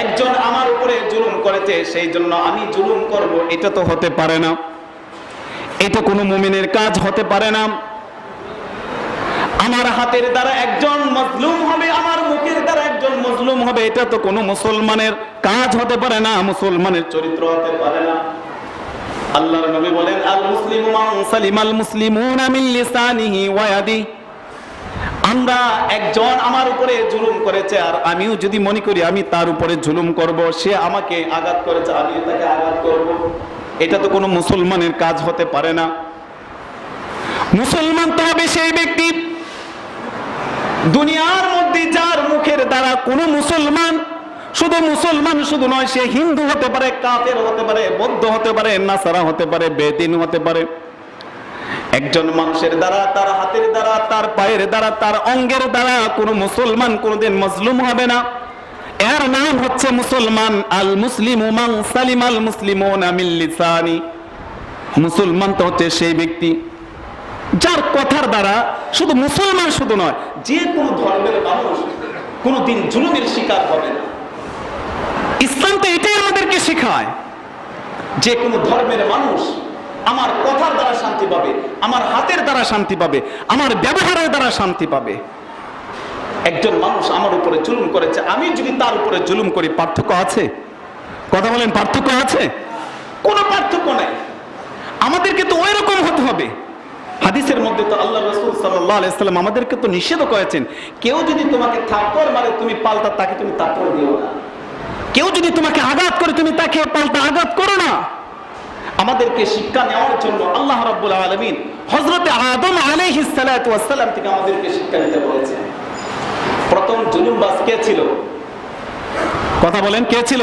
একজন আমার উপরে জুলুম করেছে, সেই জন্য আমি জুলুম করব, এটা তো হতে পারে না। এটা কোনো মুমিনের কাজ হতে পারে না। আমার হাতের দ্বারা একজন মজলুম হবে, আমার মুখের দ্বারা একজন মজলুম হবে, এটা তো কোনো মুসলমানের কাজ হতে পারে না, মুসলমানের চরিত্র হতে পারে না। আল্লাহর নবী বলেন, আল মুসলিমু মান সালিমাল মুসলিমুনা মিন লিসানিহি ওয়া ইয়াদিহি। আমরা একজন আমার উপরে জুলুম করেছে, আর আমিও যদি মনে করি আমি তার উপরে জুলুম করব, সে আমাকে আঘাত করেছে, আমি তাকে আঘাত করব, এটা তো কোনো মুসলমানের কাজ হতে পারে না। মুসলমান তো হবে সেই ব্যক্তি দুনিয়ার মধ্যে যার মুখের দ্বারা কোনো মুসলমান, শুধু মুসলমান শুধু নয়, সে হিন্দু হতে পারে, কাফের হতে পারে, বৌদ্ধ হতে পারে, নাসারা হতে পারে, বেদিন হতে পারে, একজন মানুষের দ্বারা, তার হাতের দ্বারা, তার পায়ের দ্বারা, তার অঙ্গের দ্বারা কোনো মুসলমান কোনোদিন মজলুম হবে না। এর নাম হচ্ছে মুসলমান। আল মুসলিমু মান সালিমাল মুসলিমুনা মিন লিসানি। মুসলমান তো হচ্ছে সেই ব্যক্তি যার কথার দ্বারা শুধু মুসলমান শুধু নয়, যে কোনো ধর্মের মানুষ কোনোদিন জুলুমের শিকার হবে না। ইসলাম তো এটাই আমাদেরকে শেখায়, যে কোনো ধর্মের মানুষ আমার কথার দ্বারা শান্তি পাবে, আমার হাতের দ্বারা শান্তি পাবে, আমার ব্যবহারের দ্বারা শান্তি পাবে। একজন মানুষ আমার উপরে জুলুম করেছে, আমি যদি তার উপরে জুলুম করি, পার্থক্য আছে? কথা বলেন, পার্থক্য আছে? কোনো পার্থক্য নাই। আমাদেরকে তো ওই রকম হতে হবে। হাদিসের মধ্যে তো আল্লাহ রাসূল সাল্লাল্লাহু আলাইহি ওয়াসাল্লাম আমাদেরকে তো নিষেধ করেছেন, কেউ যদি তোমাকে থাপ্পড় মারে তুমি পাল্টা তাকে তুমি থাপ্পড় দিও না। কেউ যদি তোমাকে আঘাত করে তুমি তাকে পাল্টা আঘাত করো না। আমাদেরকে শিক্ষা নেওয়ার জন্য আল্লাহ রাব্বুল আলামিন হযরত আদম আলাইহিস সালাতু ওয়াস সালাম থেকে আমাদেরকে শিক্ষা নিতে বলেছেন। প্রথম জুলুমবাজ কে ছিল? কথা বলেন, কে ছিল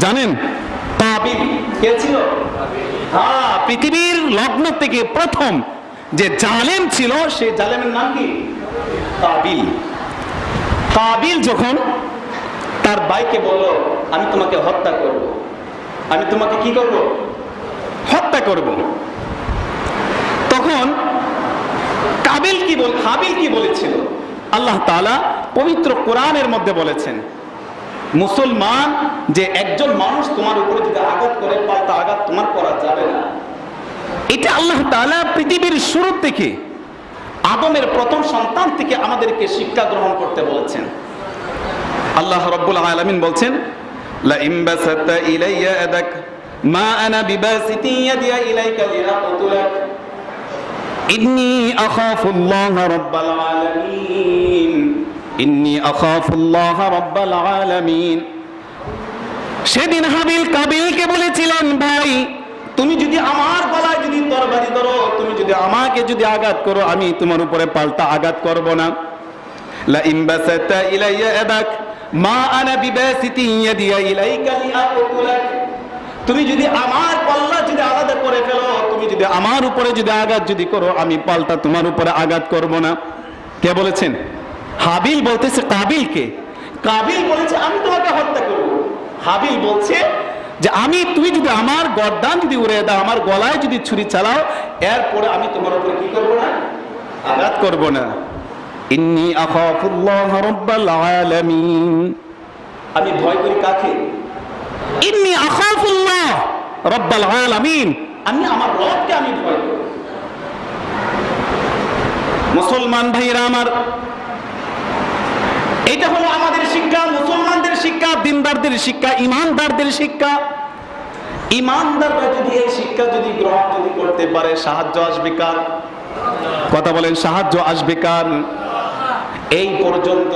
জানেন? কাবিল। কে ছিল? হ্যাঁ, পৃথিবীর লগ্ন থেকে প্রথম যে জালেম ছিল সেই জালেমের নাম কি? কাবিল। কাবিল যখন তার ভাইকে বলল আমি তোমাকে হত্যা করব, আমি তোমাকে কি করব? হত্যা করব, তখন কাবিল কি বল হাবিল কি বলেছিল? আল্লাহ তাআলা পবিত্র কোরআনের মধ্যে বলেছেন, মুসলমান যে একজন মানুষ তোমার উপরে যদি আঘাত করে পাল্টা আঘাত তোমার করা যাবে না। এটা আল্লাহ তাআলা পৃথিবীর শুরু থেকে আদমের প্রথম সন্তান থেকে আমাদেরকে শিক্ষা গ্রহণ করতে বলেছেন। আল্লাহ রাব্বুল আলামিন বলছেন, লা ইন বাসাতা ইলাইয়া আদাক মা আনা বিবাসিতি ইয়াদিয়া ইলাইকা লিআকতুলাক ইন্নী আখাফুল্লাহ রাব্বাল আলামিন ইন্নী আখাফুল্লাহ রাব্বাল আলামিন। সেদিন হাবিল কাবিলকে বলেছিলেন, ভাই তুমি যদি আমার গলায় যদি তরবারি ধরো, তুমি যদি আমাকে যদি আঘাত করো, আমি তোমার উপরে পাল্টা আঘাত করব না। লা ইন বাসাতা ইলাইয়া আদাক মা আনা বিবাসিতি ইয়াদিয়া ইলাইকা লিআকতুলাক। তুমি যদি আমার পাল্লা যদি আলাদা করে ফেলো, তুমি যদি আমার উপরে যদি আঘাত যদি করো, আমি পাল্টা তোমার উপরে আঘাত করব না। কে বলেছেন? হাবিল বলতেছে কাবিলকে। কাবিল বলেছে আমি তোমাকে হত্যা করব। হাবিল বলছে যে তুমি যদি আমার গর্দান যদি উড়িয়ে দাও, আমার গলায় যদি ছুরি চালাও, এরপরে আমি তোমার উপরে কি করব না? আঘাত করব না। ইন্নী আখাফুল্লাহ রাব্বাল আলামিন। আমি ভয় করি কাকে? ইন্নী আখাফুল্লাহ রাব্বাল আলামিন। আমি আমার রবকে আমি ভয় করি। মুসলমান ভাইরা আমার, এটা হলো আমাদের শিক্ষা, মুসলমানদের শিক্ষা, দিনদারদের শিক্ষা, ইমানদারদের শিক্ষা। ইমানদাররা যদি এই শিক্ষা যদি গ্রহণ যদি করতে পারে, সাহায্য আসবে কার? কথা বলেন, সাহায্য আসবে কার? এই পর্যন্ত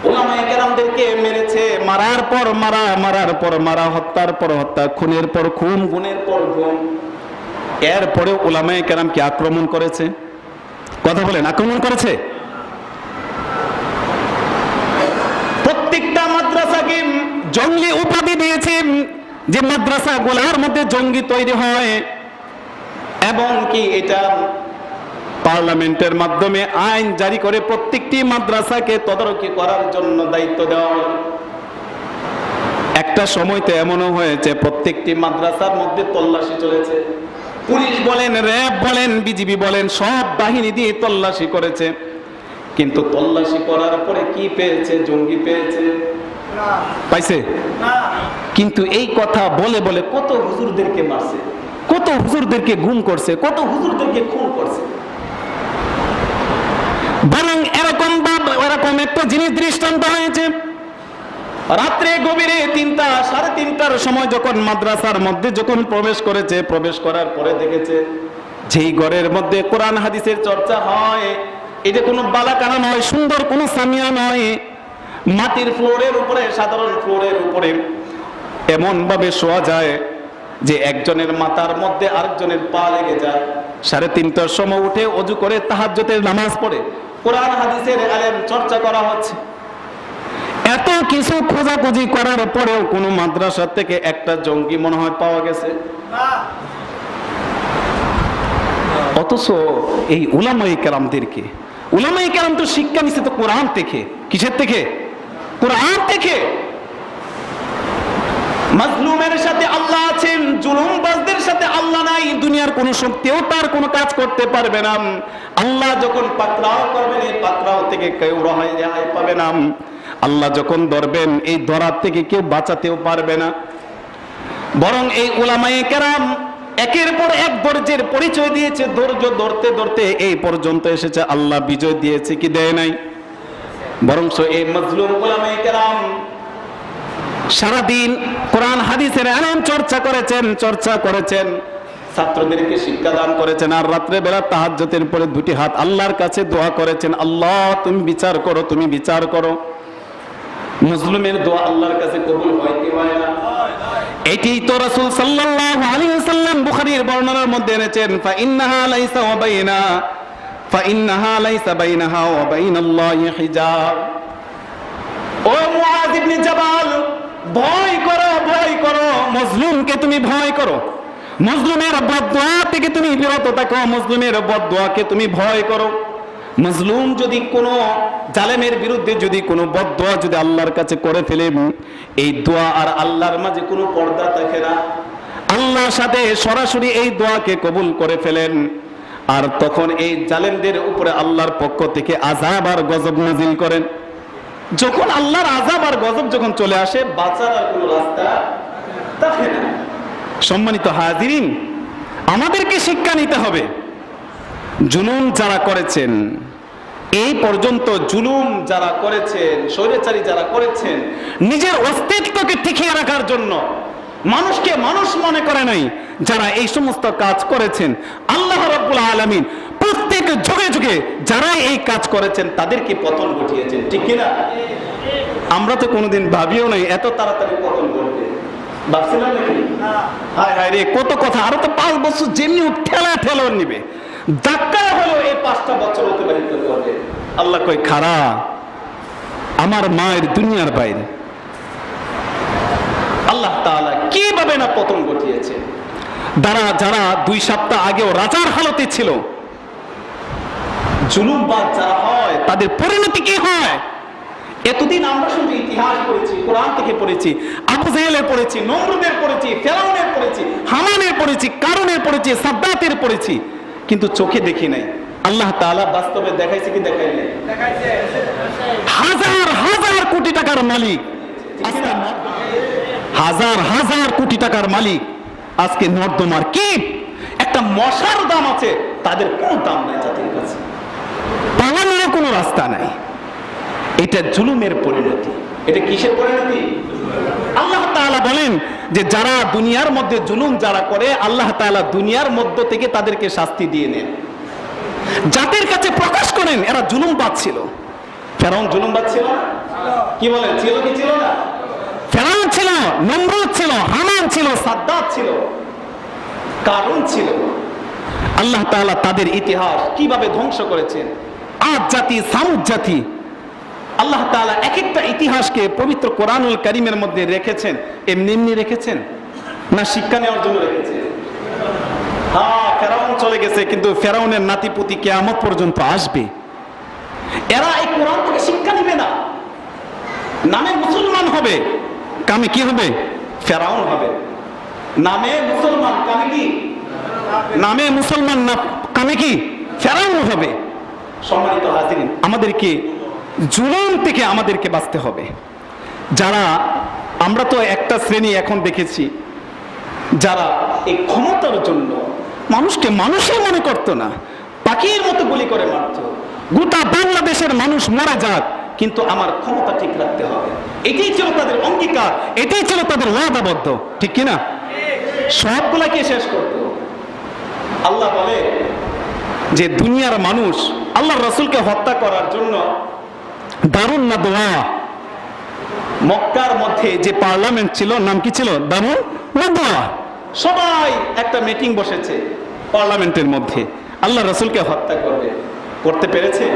উলামায়ে কেরামদেরকে মেরেছে, মারার পর মারা, মারার পর মারা, হত্যার পর হত্যা, খুনের পর খুন, গুণের পর গুণ। এরপরে উলামায়ে কেরামকে আক্রমণ করেছে। কথা বলেন, আক্রমণ করেছে। প্রত্যেকটা মাদ্রাসাকে জঙ্গি উপাধি দিয়েছে, যে মাদ্রাসা গুলার মধ্যে জঙ্গি তৈরি হয়, এবং কি এটা পার্লামেন্টের মাধ্যমে আইন জারি করে প্রত্যেকটি মাদ্রাসাকে তদারকি করার জন্য দায়িত্ব দেওয়া হয়। একটা সময় তো এমনও হয়েছে প্রত্যেকটি মাদ্রাসার মধ্যে তল্লাশি চলেছে। পুলিশ বলেন, র্যাব বলেন, বিজিবি বলেন, সব বাহিনী দিয়ে তল্লাশি করেছে। কিন্তু তল্লাশি করার পরে কি পেয়েছে? জঙ্গি পেয়েছে? পাইছে? কিন্তু এই কথা বলে বলে কত হুজুরদেরকে মারছে, কত হুজুরদেরকে গুম করছে, কত হুজুরদেরকে খুন করছে। বরং এরকম একটা জিনিস দৃষ্টান্ত হয়েছে। রাত্রে গভীরে 3টা, 3:30টার সময় যখন মাদ্রাসার মধ্যে যখন প্রবেশ করেছে, প্রবেশ করার পরে দেখেছে যেই ঘরের মধ্যে কোরআন হাদিসের চর্চা হয়, এটা কোনো বালাকানা নয়, সুন্দর কোনো সামিয়া নয়, মাটির ফ্লোরের উপরে, সাধারণ ফ্লোরের উপরে এমন ভাবে শোয়া যায় যে একজনের মাথার মধ্যে আরেকজনের পা লেগে যায়। 3:30টার সময় উঠে ওযু করে তাহাজ্জুদের নামাজ পড়ে কোরআন হাদিসের আলেম চর্চা করা হচ্ছে। এত কিছু খোঁজাখুঁজি করার পরেও কোন মাদ্রাসা থেকে একটা জঙ্গি মনে হয় পাওয়া গেছে? অথচ এই উলামায়ে কেরামদেরকে, উলামায়ে কেরাম তো শিক্ষা নিচ্ছে তো কোরআন থেকে। কিসের থেকে? কোরআন থেকে। মাজলুমের সাথে আল্লাহ আছেন, জুলুমবাজদের সাথে আল্লাহ নাই। দুনিয়ার কোন শক্তিও তার কোনো কাজ করতে পারবে না। আল্লাহ যখন পাকড়াও করবেন, এই পাকড়াও থেকে কেউ রেহাই পাবে না। আল্লাহ যখন ধরবেন, এই ধরার থেকে কেউ বাঁচাতেও পারবে না। বরং এই উলামায়ে কেরাম একের পর এক ধৈর্যের পরিচয় দিয়েছে। ধৈর্য ধরতে ধরতে এই পর্যন্ত এসেছে। আল্লাহ বিজয় দিয়েছে কি দেয় নাই? বরং এই মাজলুম উলামায়ে কেরাম সারাদিন কোরআন হাদিসের এমন চর্চা করেছেন, ছাত্রদেরকে শিক্ষা দান করেছেন, আর রাত্রে বেলা তাহাজ্জুদের পরে 2টি হাত আল্লাহর কাছে দোয়া করেছেন, আল্লাহ তুমি বিচার করো, তুমি বিচার করো। মুসলিমের দোয়া আল্লাহর কাছে কবুল হয় কি হয় না? এটি তো রাসূল সাল্লাল্লাহু আলাইহি ওয়াসাল্লাম বুখারীর বর্ণনার মধ্যে এনেছেন, ফাইন্নাহা লাইসা বাইনাহা ওয়া বাইনাল্লাহি হিজাব। ও মুআয ইবনে জাবাল, ভয় করো, মজলুমকে তুমি ভয় করো, মজলুমের বদদুয়া থেকে তুমি বিরত থাকো, মজলুমের বদদুয়াকে তুমি ভয় করো। মজলুম যদি কোনো জালেমের বিরুদ্ধে যদি কোনো বদদুয়া যদি আল্লাহর কাছে করে ফেলে, এই দোয়া আর আল্লাহর মাঝে কোনো পর্দা থাকে না, আল্লাহর সাথে সরাসরি এই দোয়াকে কবুল করে ফেলেন, আর তখন এই জালেমদের উপরে আল্লাহর পক্ষ থেকে আযাব আর গজব নাজিল করেন। যখন আল্লাহর আযাব আর গজব যখন চলে আসে, বাঁচার আর কোনো রাস্তা থাকে না। সম্মানিত হাজিরিন, আমাদেরকে শিক্ষা নিতে হবে। জুলুম যারা করেছেন, এই পর্যন্ত জুলুম যারা করেছেন, স্বৈরাচারী যারা করেছেন, নিজের অস্তিত্বকে টিকিয়ে রাখার জন্য মানুষকে মানুষ মনে করে নাই, যারা এই সমস্ত কাজ করেছেন, আল্লাহ রাব্বুল আলামিন প্রত্যেক যুগে যুগে যারা এই কাজ করেছেন তাদেরকে পতন ঘটিয়েছেন, ঠিক কিনা? আমরা তো কোনোদিন ভাবিও নাই এত তাড়াতাড়ি পতন ঘটবে, ভাবছিলাম নাকি? হায় হায় রে, কত কথা, আরো তো 5 বছর যেমনি ঠেলা নিবে, ধাক্কা হলো এই 5টা বছর অতিবাহিত করবে। আল্লাহ কই খারা, আমার মায়ের দুনিয়ার বাইরে আল্লাহ তাআলা কিভাবে না পতন ঘটিয়েছে। যারা 2 সপ্তাহ আগেও রাজার হালতে ছিল, জুলুমবাজ যারা হয় তাদের পরিণতি কি হয়? এতদিন আমরা শুধু ইতিহাস পড়েছি, কোরআন থেকে পড়েছি, আবু জেহেলের পড়েছি, নমরুদের পড়েছি, ফেরাউনের পড়েছি, হামানের পড়েছি, কারুনের পড়েছি, সাদ্দাতের পড়েছি, কিন্তু চোখে দেখি নাই। আল্লাহ তাআলা বাস্তবে দেখাইছে কি দেখাই নাই? হাজার হাজার কোটি টাকার মালিক, হাজার কোটি টাকার মালিক আজকে নর্দমার কি একটা মশার দাম আছে, তাদের কোনো দাম নাই জাতির কাছে, পালানোর কোনো রাস্তা নাই। এটা জুলুমের পরিণতি। এটা কিসের পরিণতি? আল্লাহ তাআলা বলেন যে যারা দুনিয়ার মধ্যে জুলুম যারা করে, আল্লাহ তাআলা দুনিয়ার মধ্য থেকে তাদেরকে শাস্তি দিয়ে নেন। জাতির কাছে প্রকাশ করেন এরা জুলুমবাজ ছিল। ফেরাউন জুলুমবাজ ছিল না? কি বলেন, ছিল কি ছিল না? ফেরাউন ছিল, নমরুদ ছিল, হামান ছিল, সাদ্দাত ছিল, কারুন ছিল। আল্লাহ তাআলা তাদের ইতিহাস কিভাবে ধ্বংস করেছেন। আদ জাতি, সামুদ জাতি, আল্লাহ তাআলা এক একটা ইতিহাসকে পবিত্র কোরআনুল কারীমের মধ্যে রেখেছেন। এমনি রেখেছেন না শিক্ষা নেওয়ার জন্য রেখেছেন? হ্যাঁ, ফেরাউন চলে গেছে, কিন্তু ফেরাউনের নাতিপুতি কিয়ামত পর্যন্ত আসবে। এরা এই কোরআন থেকে শিক্ষা নিবে না, নামে মুসলমান হবে, কামে কি হবে? ফেরাউন হবে। নামে মুসলমান, কামে কি? নামে মুসলমান, না কামে কি? ফেরাউন হবে। সম্মানিত হাজিরিন, আমাদেরকে জুলুম থেকে আমাদেরকে বাঁচতে হবে। যারা, আমরা তো একটা শ্রেণী এখন দেখেছি যারা এই ক্ষমতার জন্য মানুষকে মানুষই মনে করতো না, পাখির মতো গুলি করে মারত। গোটা বাংলাদেশের মানুষ মারা যাক, কিন্তু আমার ক্ষমতা ঠিক রাখতে হবে, এটাই ছিল তাদের অঙ্গীকার, এটাই ছিল তাদের ওয়াদাবদ্ধ, ঠিক কিনা? সবগুলাকে শেষ করত। আল্লাহ বলে যে দুনিয়ার মানুষ আল্লাহর রাসূলকে হত্যা করার জন্য দারুন নাদওয়া, মক্কার মধ্যে যে পার্লামেন্ট ছিল, নাম কি ছিল? দারুন নাদওয়া। সবাই একটা মিটিং বসেছে পার্লামেন্টের মধ্যে, আল্লাহর রাসূলকে হত্যা করবে। করতে পেরেছে?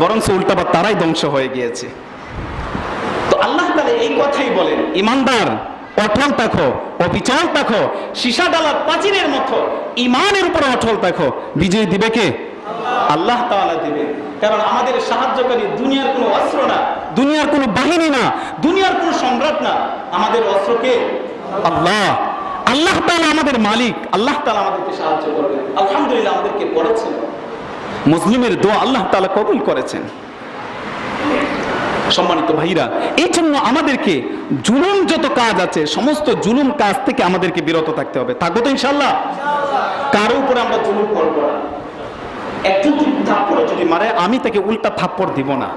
বরং উল্টাবা তারাই ধ্বংস হয়ে গিয়েছে। তো আল্লাহ তাআলা এই কথাই বলেন, ইমানদার অটল থাকো, অবিচল থাকো, সীসা ডালার প্রাচীরের মতো ইমানের উপরে অটল থাকো। বিজয় দিবে কে? আল্লাহ তাআলা দিবে। কারণ আমাদের সাহায্যকারী দুনিয়ার কোনো অস্ত্র না, দুনিয়ার কোনো বাহিনী না, দুনিয়ার কোনো সম্রাট না, আমাদের অস্ত্র কে? আল্লাহ। আল্লাহ তাআলা আমাদের মালিক, আল্লাহ তাআলা আমাদেরকে সাহায্য করবে। আলহামদুলিল্লাহ, আমাদেরকে পড়েছেন, মুসলিমের দোয়া আল্লাহ তাআলা কবুল করেছেন। সম্মানিত ভাইরা, এই জন্য আমাদেরকে জুলুম যত কাজ আছে, সমস্ত জুলুম কাজ থেকে আমাদেরকে বিরত থাকতে হবে। থাকবো তো ইনশাআল্লাহ? কারো উপরে আমরা জুলুম করবো না। একজন যদি থাপ্পড় যদি মারে, আমি তাকে উল্টা থাপ্পড় দিব না,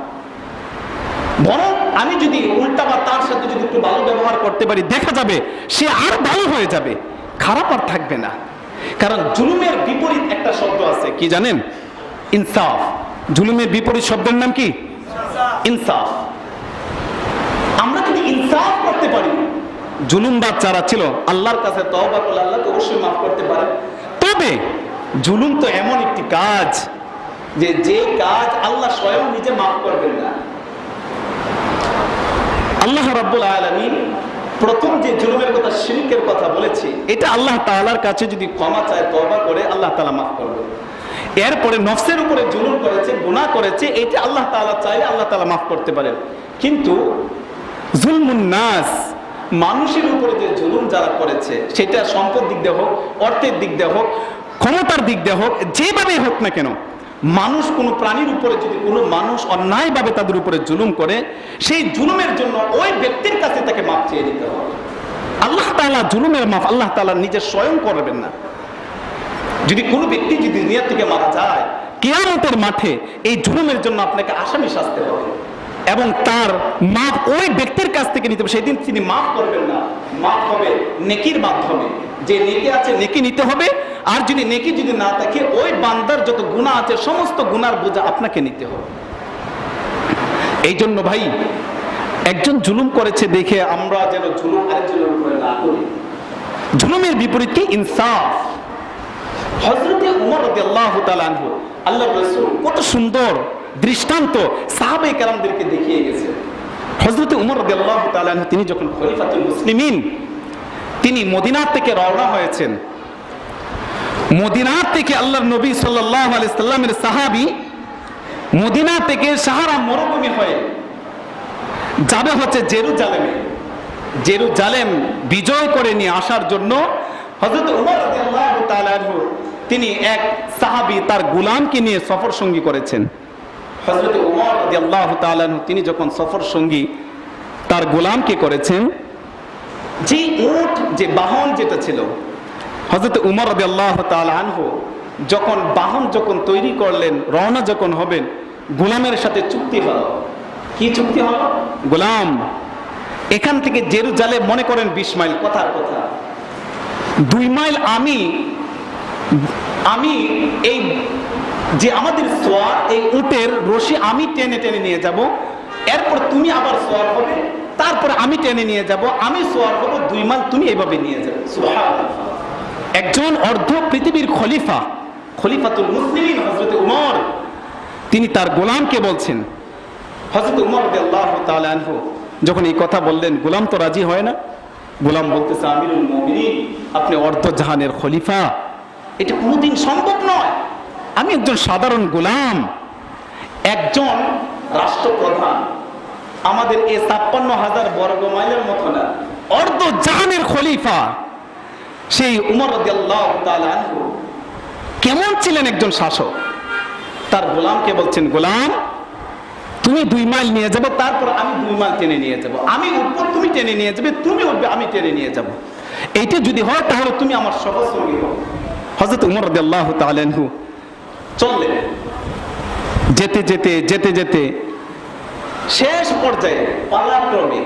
বরং আমি যদি উল্টা বা তার সাথে যদি একটু ভালো ব্যবহার করতে পারি, দেখা যাবে সে আর ভালো হয়ে যাবে, খারাপ আর থাকবে না। কারণ জুলুমের বিপরীত একটা শব্দ আছে, কি জানেন? ইনসাফ। জুলুমের বিপরীত শব্দের নাম কি? ইনসাফ। আমরা যদি ইনসাফ করতে পারি, জুলুমবাজ যারা ছিল আল্লাহর কাছে তওবা করলে আল্লাহ তো অবশ্যই মাফ করতে পারে। তবে জুলুম তো এমন একটি কাজ যে কাজ আল্লাহ স্বয়ং নিজে মাফ করবেন না। আল্লাহ রাব্বুল আলামিন প্রথম যে জুলুমের কথা, শিরকের কথা বলেছি, এটা আল্লাহ তাআলার কাছে যদি ক্ষমা চায়, তওবা করে, আল্লাহ তাআলা মাফ করবেন। এরপরে নফসের উপরে জুলুম করেছে, গুনাহ করেছে, এটা আল্লাহ তাআলা চাইলে আল্লাহ তাআলা মাফ করতে পারেন। কিন্তু জুলমুন নাস, মানুষের উপরে যে জুলুম যারা করেছে, সেটা সম্পদ দিক দিয়ে হোক, অর্থের দিক দিয়ে হোক, ক্ষমতার দিক দিয়ে হোক, যেভাবে হোক না কেন, মানুষ কোনো প্রাণীর উপরে যদি কোনো মানুষ অন্যায়ভাবে তাদের উপরে জুলুম করে, সেই জুলুমের জন্য ওই ব্যক্তির কাছে তাকে মাফ চেয়ে নিতে হবে। আল্লাহ তাআলা জুলুমের মাফ আল্লাহ তাআলা নিজে স্বয়ং করবেন না। যদি কোনো ব্যক্তি যদি দুনিয়া থেকে মারা যায়, কিয়ামতের মাঠে এই জুলুমের জন্য আপনাকে আসামি সাজতে হবে এবং তার মাফ ওই ব্যক্তির কাছ থেকে নিতে হবে। সেদিন তিনি মাফ করবেন না, মাফ হবে নেকির মাধ্যমে। যে নেকি আছে নেকি নিতে হবে, আর যদি নেকি যদি না থাকে, ওই বান্দার যত গুনাহ আছে সমস্ত গুনার বোঝা আপনাকে নিতে হবে। এই জন্য ভাই, একজন জুলুম করেছে দেখে আমরা যেন জুলুম আরেকজনের উপরে না করি। জুলুমের বিপরীত কি? ইনসাফ। হযরতে উমর রাদিয়াল্লাহু তাআলা আনহু, আল্লাহর রাসূল কত সুন্দর দৃষ্টান্ত সাহাবায়ে কেরামদেরকে দেখিয়ে গেছে। হযরতে উমর রাদিয়াল্লাহু তাআলা আনহু তিনি যখন খলিফাতুল মুসলিমিন, তিনি মদিনা থেকে রওনা হয়েছেন। মদিনা থেকে আল্লাহর নবী সাল্লাল্লাহু আলাইহি সাল্লামের সাহাবী মদিনা থেকে সাহারা মরুভূমি হয়ে যাবে হচ্ছে জেরুজালেমে। জেরুজালেম বিজয় করে নিয়ে আসার জন্য হযরত উমর রাদিয়াল্লাহু তাআলা আনহু তিনি এক সাহাবী তার গোলামকে নিয়ে সফর সঙ্গী করেছেন। হযরত উমর রাদিয়াল্লাহু তাআলা আনহু তিনি যখন সফর সঙ্গী তার গোলামকে করেছেন, যে উট যে বাহন যেটা ছিল, হযরত উমর রাদিয়াল্লাহু তাআলা আনহু যখন বাহন যখন তৈরি করলেন, রওনা যখন হবেন, গোলামের সাথে চুক্তি হলো। কি চুক্তি হলো? গোলাম, এখান থেকে জেরুজালেম মনে করেন 20 মাইল, কথার কথা 2 মাইল আমি এই যে আমাদের সোয়ার, এই উটের রশি আমি টেনে টেনে নিয়ে যাব, এরপর তুমি আবার সোয়ার হবে, তারপর আমি টেনে নিয়ে যাব, আমি সোয়ার হব, 2 মাইল তুমি এইভাবে নিয়ে যাবে। সুবহানাল্লাহ। একজন অর্ধ পৃথিবীর খলিফা, খলিফাতুল মুসলিমিন হযরত উমর, তিনি তার গোলামকে বলছেন। হযরত উমর রাদিয়াল্লাহু তাআলা আনহু যখন এই কথা বললেন, গোলাম তো রাজি হয় না। গোলাম বলতেছে, আমিরুল মুমিনিন, আপনি অর্ধ জাহানের খলিফা, এটা কোনোদিন সম্ভব নয়। আমি একজন সাধারণ গোলাম, একজন রাষ্ট্রপ্রধান, আমাদের এই 56,000 বর্গ মাইলের মতো না, অর্ধ জাহানের খলিফা সেই উমর রাদিয়াল্লাহু তাআলা আনহু কেমন ছিলেন একজন শাসক। তার গোলামকে বলছেন, গোলাম তুমি 2 মাইল নিয়ে যাবে, তারপর আমি 2 মাইল টেনে নিয়ে যাব, আমি উঠবো, তুমি টেনে নিয়ে যাবে, তুমি উঠবে, আমি টেনে নিয়ে যাব। এইটা যদি হয় তাহলে তুমি আমার সহসঙ্গী হও। হযরত উমর রাদিয়াল্লাহু তাআলা আনহু চললেন। যেতে যেতে যেতে যেতে শেষ পর্যায়ে পালাক্রমে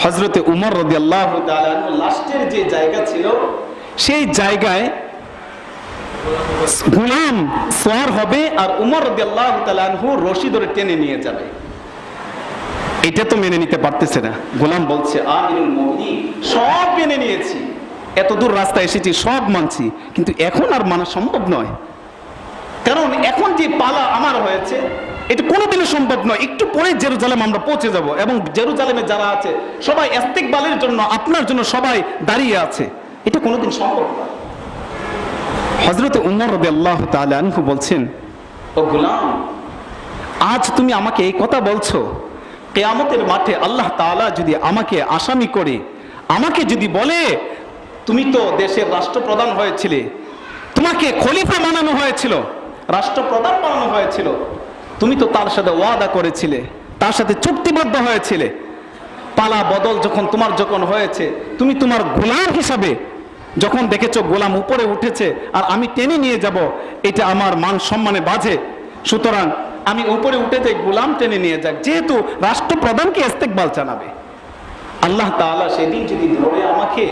হযরতে উমর রাদিয়াল্লাহু তাআলা আনহু লাস্টের যে জায়গা ছিল, সেই জায়গায় গোলাম সোয়ার হবে আর উমর রাদিয়াল্লাহু তাআলা আনহু রশি ধরে টেনে নিয়ে যাবে। এটা তো মেনে নিতে পারতেছে না। গোলাম বলছে, আমিরুল মুমিনিন, সব মেনে নিয়েছি, এত দূর রাস্তা এসেছি, সব মানছি, কিন্তু এখন আর মানা সম্ভব নয়। কারণ এখন যে পালা আমার হয়েছে, এটা কোনোদিনও সম্ভব নয়। একটু পরে জেরুজালেম আমরা পৌঁছে যাব এবং জেরুজালেমে যারা আছে সবাই ইস্তেকবালের জন্য, আপনার জন্য সবাই দাঁড়িয়ে আছে, এটা কোনোদিন সম্ভব নয়। হযরত উমর রাদিয়াল্লাহু তাআলা আনহু বলছেন, ও গোলাম, আজ তুমি আমাকে এই কথা বলছো, কিয়ামতের মাঠে আল্লাহ তাআলা যদি আমাকে আসামি করে, আমাকে যদি বলে তুমি তো দেশের রাষ্ট্রপ্রধান হয়েছিলে, তোমাকে খলিফা বানানো হয়েছিল, রাষ্ট্রপ্রধান বানানো হয়েছিল, তুমি তো তার সাথে ওয়াদা করেছিলে, তার সাথে চুক্তিবদ্ধ হয়েছিলে, পালা বদল যখন হয়েছে, তুমি তোমার গোলাম হিসাবে যখন দেখেছো গোলাম উপরে উঠেছে আর আমি টেনে নিয়ে যাব, এটা আমার মান সম্মানে বাজে, সুতরাং আমি উপরে উঠে যাই, গোলাম টেনে নিয়ে যাক, যেহেতু রাষ্ট্রপ্রধানকে ইস্তেকবাল জানাবে। আল্লাহ তাআলা সেদিন যদি ধরে আমাকে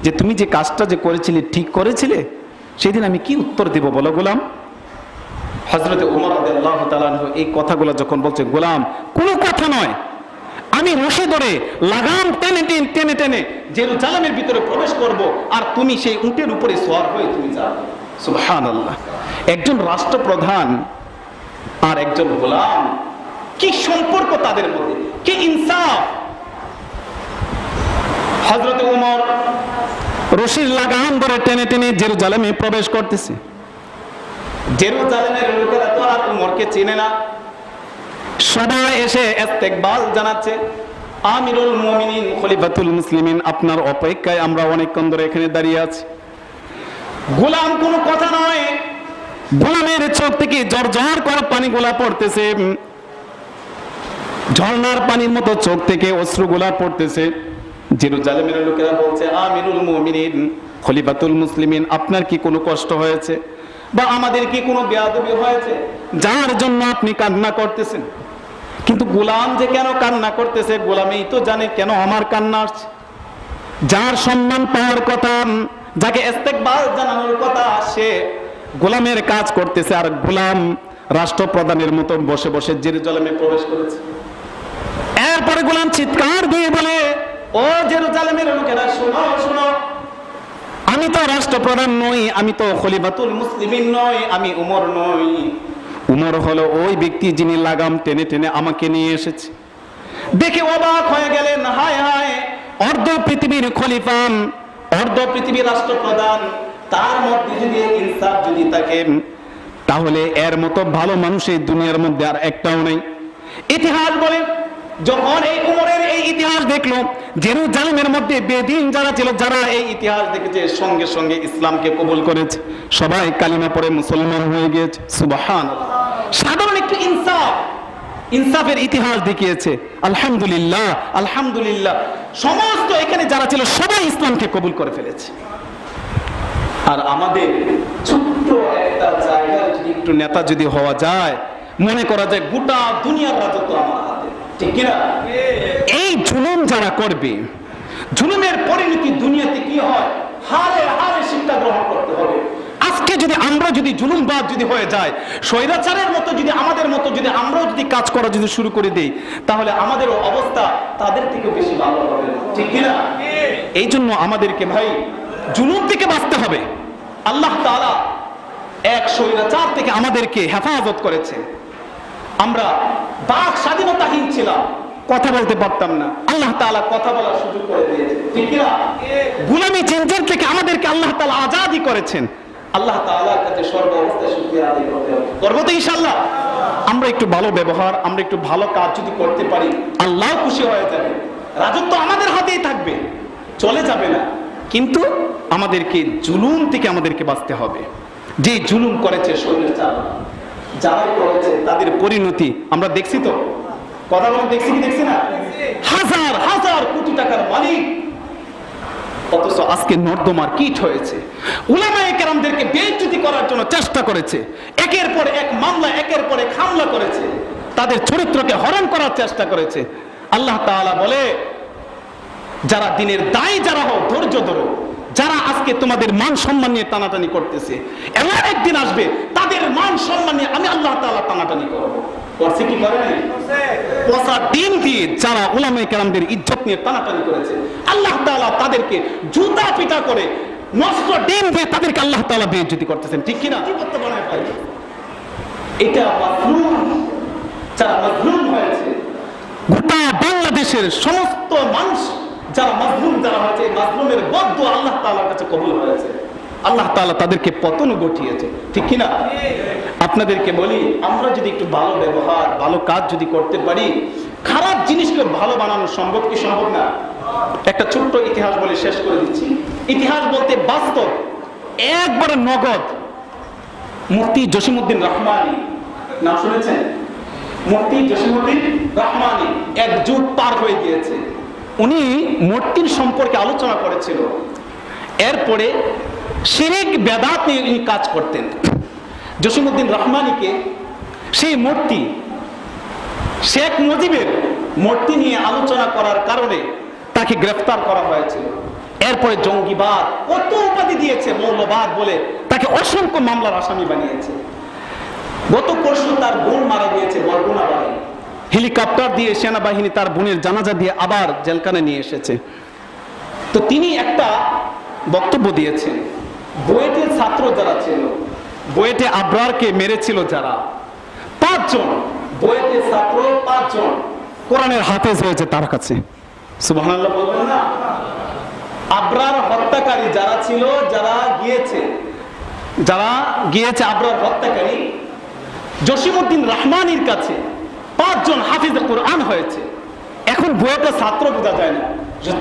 যে তুমি যে কাজটা যে করেছিলে ঠিক করেছিলে, সেদিন আমি কি উত্তর দেব বলো গোলাম? হযরতে উমর রাদিয়াল্লাহু তাআলা আনহু এই কথাগুলো যখন বলছে, গোলাম কোনো কথা নয়, আমি আমি রশি ধরে লাগাম টেনে টেনে টেনে টেনে জেরুজালেমের ভিতরে প্রবেশ করব, আর তুমি সেই উটের উপরে সওয়ার হয়ে তুমি যাবে। সুবহানাল্লাহ। একজন রাষ্ট্রপ্রধান আর একজন গোলাম, কি সম্পর্ক তাদের মধ্যে, কি ইনসাফ। হযরত ওমর রশির লাগাম ধরে টেনে টেনে জেরুজালেমে প্রবেশ করতেছে। জেরুজালেমের লোকেরা তো আর ওমরকে চেনে না, সবাই এসে ইস্তেকবাল জানাচ্ছে, আমিরুল মুমিনিন খলিফাতুল মুসলিমিন, আপনার অপেক্ষায় আমরা অনেকক্ষণ ধরে এখানে দাঁড়িয়ে আছি। গোলাম কোনো কথা নয়, গোলামের চোখ থেকে ঝরঝর করে পানিগুলা পড়তেছে, ঝর্ণার পানির মতো চোখ থেকে অশ্রুগুলা পড়তেছে। জেরুজালেমের লোকেরা বলছে, আমিরুল মুমিনিন খলিফাতুল মুসলিমিন, আপনার কি কোনো কষ্ট হয়েছে বা আমাদের কি কোনো বেয়াদবি হয়েছে যার জন্য আপনি কান্না করতেছেন? কিন্তু গোলাম যে কেন কান্না করতেছে, গোলামই তো জানে কেন আমার কান্না আসছে। যার সম্মান পাওয়ার কথা, যাকে ইস্তেকবাল জানানোর কথা, সে গোলামের কাজ করতেছে, আর গোলাম রাষ্ট্রপ্রধানের মতো বসে বসে জেরুজালেমে প্রবেশ করেছে। এরপরে গোলাম চিৎকার দিয়ে বলে, ও জেরুজালেমের লোকেরা শোনো শোনো, আমি তো রাষ্ট্রপ্রধান নই, আমি তো খলিফাতুল মুসলিমিন নই, আমি উমর নই। উমর হলো ওই ব্যক্তি যিনি লাগাম টেনে টেনে আমাকে নিয়ে এসেছে। দেখে অবাক হয়ে গেলেন, হায় হায়, অর্ধ পৃথিবীর খলিফা, অর্ধ পৃথিবীর রাষ্ট্রপ্রধান, তার মধ্যে যদি ইনসাফ যদি থাকে, তাহলে এর মতো ভালো মানুষ এই দুনিয়ার মধ্যে আর একটাও নেই। ইতিহাস বলে, যখন এই উমরের এই ইতিহাস দেখলো, জেরুজালেমের মধ্যে বেদিন যারা ছিল, যারা এই ইতিহাস দেখেছে, সঙ্গে সঙ্গে ইসলামকে কবুল করেছে, সবাই কালিমা পড়ে মুসলমান হয়ে গিয়েছে। সুবহানাল্লাহ। সাধারণ একটু ইনসাফ, ইনসাফের ইতিহাস দেখিয়েছে। আলহামদুলিল্লাহ, আলহামদুলিল্লাহ, সমস্ত এখানে যারা ছিল সবাই ইসলামকে কবুল করে ফেলেছে। আর আমাদের ছোট্ট একটা জায়গায় যদি একটু নেতা যদি হওয়া যায়, মনে করা যায় গোটা দুনিয়ার রাজত্ব আমার হাতে, ঠিক কিনা? এই জুলুম যারা করবে, জুলুমের পরিণতি দুনিয়াতে কি হয়, হারে হারে শিক্ষা গ্রহণ করতে হবে। আজকে যদি আমরা যদি জুলুমবাজ যদি হয়ে যায়, স্বৈরাচারের মতো যদি আমাদের মতো যদি আমরাও যদি কাজ করা যদি শুরু করে দেই, তাহলে আমাদের অবস্থা তাদের থেকে বেশি ভালো হবে, ঠিক কিনা? এই জন্য আমাদেরকে ভাই জুলুম থেকে বাঁচতে হবে। আল্লাহ তাআলা এক স্বৈরাচার থেকে আমাদেরকে হেফাজত করেছে। আমরা বাক স্বাধীনতাহীন ছিলাম, কথা বলতে পারতাম না, আল্লাহ তাআলা কথা বলার সুযোগ করে দিয়েছে, ঠিক কিনা? গোলামি জেনজের থেকে আমাদেরকে আল্লাহ তাআলা আজাদি করেছেন। আল্লাহ তাআলার কাছে সর্ব অবস্থায় শুকরিয়া আদায় করতে হবে, করবো তো ইনশাআল্লাহ। আমরা একটু ভালো ব্যবহার, আমরা একটু ভালো কাজ যদি করতে পারি, আল্লাহ খুশি হয়ে যাবে। রাজত্ব আমাদের হাতেই থাকবে, চলে যাবে না। কিন্তু আমাদেরকে জুলুম থেকে আমাদেরকে বাঁচতে হবে। যে জুলুম করেছে স্বৈরাচার, যারা করেছে তাদের পরিণতি আমরা দেখছি তো, কথা বলে দেখছি কি দেখছি না? হাজার হাজার কোটি টাকার মালিক, অথচ আজকে নর্দমার কীট হয়েছে। উলামায়ে কেরামদেরকে বেইজ্জতি করার জন্য চেষ্টা করেছে, একের পর এক মামলা, একের পর এক হামলা করেছে, তাদের চরিত্রকে হরণ করার চেষ্টা করেছে। আল্লাহ তাআলা বলে, যারা দিনের দায়ী যারা হও, ধৈর্য ধরো। যারা আজকে তোমাদের মান সম্মান নিয়ে টানাটানি করতেছে, এমন একদিন আসবে তাদের মান সম্মান নিয়ে আমি আল্লাহ তাআলা টানাটানি করব। করছে কি করে নাই? পচা ডিম দিয়ে যারা উলামায়ে কেরামদের ইজ্জত নিয়ে টানাটানি করেছে, আল্লাহ তাআলা তাদেরকে জুতা পিটা করে, নষ্ট ডিম দিয়ে তাদেরকে আল্লাহ তাআলা বেইজ্জতি করতেছেন, ঠিক কিনা? এটা মাজলুম, যারা মাজলুম হয়েছে, গোটা বাংলাদেশের সমস্ত মানুষ যারা মাজলুম যারা হয়েছে, মাজলুমের বদদুয়া আল্লাহ তাআলার কাছে কবুল হয়েছে। আল্লাহ তাআলা তাদেরকে পতন ঘটিয়েছে, ঠিক কিনা? আপনাদেরকে বলি, আমরা যদি একটু ভালো ব্যবহার, ভালো কাজ যদি করতে পারি, খারাপ জিনিসকে ভালো বানানো সম্ভব কি সম্ভব না? একটা ছোট্ট ইতিহাস বলে শেষ করে দিচ্ছি। ইতিহাস বলতে বাস্তব, একবারে নগদ। মুফতি জসিমউদ্দিন রহমানী, নাম শুনেছেন? মুফতি জসিমউদ্দিন রহমানী এক যুগ পার হয়ে গিয়েছে। উনি মূর্তির সম্পর্কে আলোচনা করেছিল। এরপরে শিরক বেদাত নিয়ে উনি কাজ করতেন। জসিমউদ্দিন রহমানীকে সেই মূর্তি, শেখ মুজিবের মূর্তি নিয়ে আলোচনা করার কারণে তাকে গ্রেফতার করা হয়েছিল। এরপরে জঙ্গিবাদ, কত উপাধি দিয়েছে, মৌলবাদ বলে তাকে অসংখ্য মামলার আসামি বানিয়েছে। গত পরশু তার বোন মারা গিয়েছে বরগুনা বাড়ি, হেলিকপ্টার দিয়ে সেনাবাহিনী তার বোনের জানাজা দিয়ে আবার জেলখানায় নিয়ে এসেছে। তো তিনি একটা বক্তব্য দিয়েছেন, বুয়েটের ছাত্র যারা ছিল, বুয়েটে আবরারকে মেরেছিল যারা, 5 জন বুয়েটের ছাত্র, 5 জন কোরআনের হাফেজ হয়েছে তার কাছে। সুবহানাল্লাহ বলবেন না? আবরার হত্যাকারী যারা ছিল, যারা গিয়েছে আবরার হত্যাকারী, জসিমউদ্দিন রহমানীর কাছে 5 জন হাফিজে কোরআন হয়েছে। এখন বুয়েটের ছাত্র বোঝা যায় না,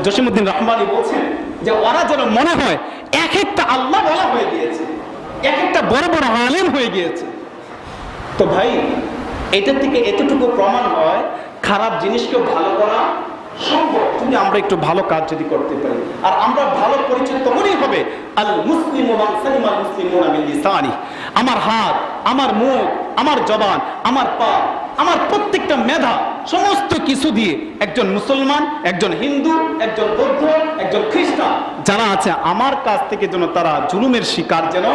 জসিমউদ্দিন রহমানী বলছেন যে ওরা যেন মনে হয় এক একটা আল্লাহ বলা হয়ে গিয়েছে, এক একটা বড় বড় আলেম হয়ে গিয়েছে। তো ভাই, এটার থেকে এতটুকু প্রমাণ হয় খারাপ জিনিসকেও ভালো করা সম্ভব যদি আমরা একটু ভালো কাজ যদি করতে পারি। আর আমরা ভালো পরিচয় তখনই হবে আল মুসলিমু মান সালিমাল মুসলিমুনা মিন লিসানি। আমার হাত, আমার মুখ, আমার জবান, আমার পা, আমার প্রত্যেকটা মেধা, সমস্ত কিছু দিয়ে একজন মুসলমান, একজন হিন্দু, একজন বৌদ্ধ, একজন খ্রিস্টান যারা আছে আমার কাছ থেকে যেন তারা জুলুমের শিকার যেন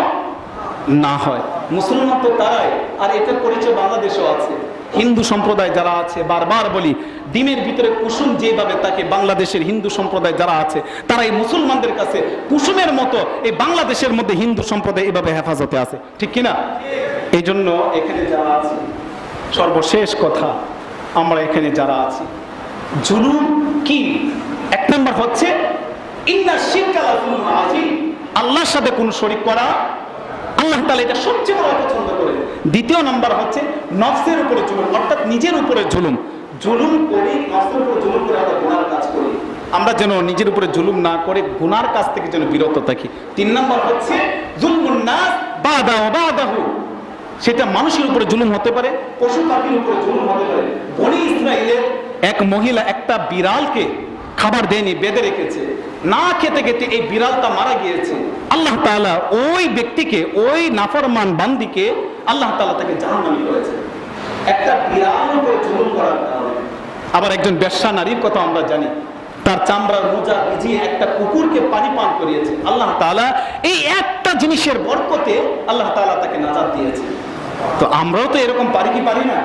না হয়। মুসলমান তো তারাই, আর এটার পরিচয় বাংলাদেশেও আছে। হিন্দু সম্প্রদায় যারা আছে, বারবার বলি, ডিমের ভিতরে কুসুম যেভাবে তাকে বাংলাদেশের হিন্দু সম্প্রদায় যারা আছে তারা এই মুসলমানদের কাছে কুসুমের মতো এই বাংলাদেশের মধ্যে হিন্দু সম্প্রদায় এভাবে হেফাজতে আছে, ঠিক কিনা? এই জন্য এখানে যারা আছে, সর্বশেষ কথা, আমরা এখানে যারা আছি, জুলুম কি? 1 নম্বর হচ্ছে ইন্না শিরকা লা যুলমুন আযীম, আল্লাহর সাথে কোন শরীক করা, আল্লাহ তাআলা এটা সবচেয়ে বড় পছন্দ করেন। 2 নম্বর হচ্ছে নফসের উপরে জুলুম, অর্থাৎ নিজের উপরে জুলুম করি, নফসের উপরে জুলুম করে আমরা গুনার কাজ করি। আমরা যেন নিজের উপরে জুলুম না করে গুনার কাজ থেকে যেন বিরত থাকি। 3 নম্বর হচ্ছে যুলমুন নাস বাদাহু, সেটা মানুষের উপরে জুলুম হতে পারে, পশু পাখির উপরে জুলুম হতে পারে। বনি ইসরাইলের এক মহিলা একটা বিড়ালকে খাবার দেয়নি, বেঁধে রেখেছে, না খেতে খেতে এই বিড়ালটা মারা গিয়েছে। আল্লাহ তাআলা ওই ব্যক্তিকে, ওই নাফরমান বান্দিকে আল্লাহ তাআলা তাকে জাহান্নামী করেছে একটা বিড়ালের উপরে জুলুম করার কারণে। আবার একজন বেশ্যা নারীর কথা আমরা জানি, তার চামড়ার মোজা ভিজিয়ে একটা কুকুরকে পানি পান করিয়েছে। আল্লাহ তাআলা এই একটা জিনিসের বরকতে আল্লাহ তাআলা তাকে নাজাত দিয়েছে। তো আমরাও তো এরকম পারি কি পারি না?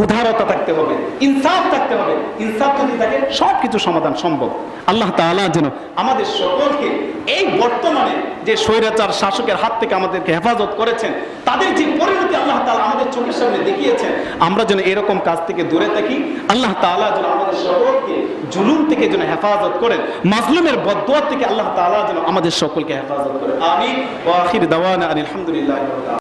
উদারতা থাকতে হবে, ইনসাফ থাকতে হবে। ইনসাফ যদি থাকে সবকিছু সমাধান সম্ভব। আল্লাহ তাআলা যেন আমাদের সকলকে এই বর্তমানে যে স্বৈরাচার শাসকের হাত থেকে আমাদেরকে হেফাজত করেছেন, তাদের যে পরিণতি আল্লাহ তাআলা আমাদের চোখের সামনে দেখিয়েছেন, আমরা যেন এরকম কাজ থেকে দূরে থাকি। আল্লাহ তাআলা যেন আমাদের সকলকে জুলুম থেকে যেন হেফাজত করেন, মাজলুমের বদদুয়া থেকে আল্লাহ তাআলা যেন আমাদের সকলকে হেফাজত করেন। আমিন। ওয়া আখির দাওয়ানা আলহামদুলিল্লাহি রাব্বিল আলামিন।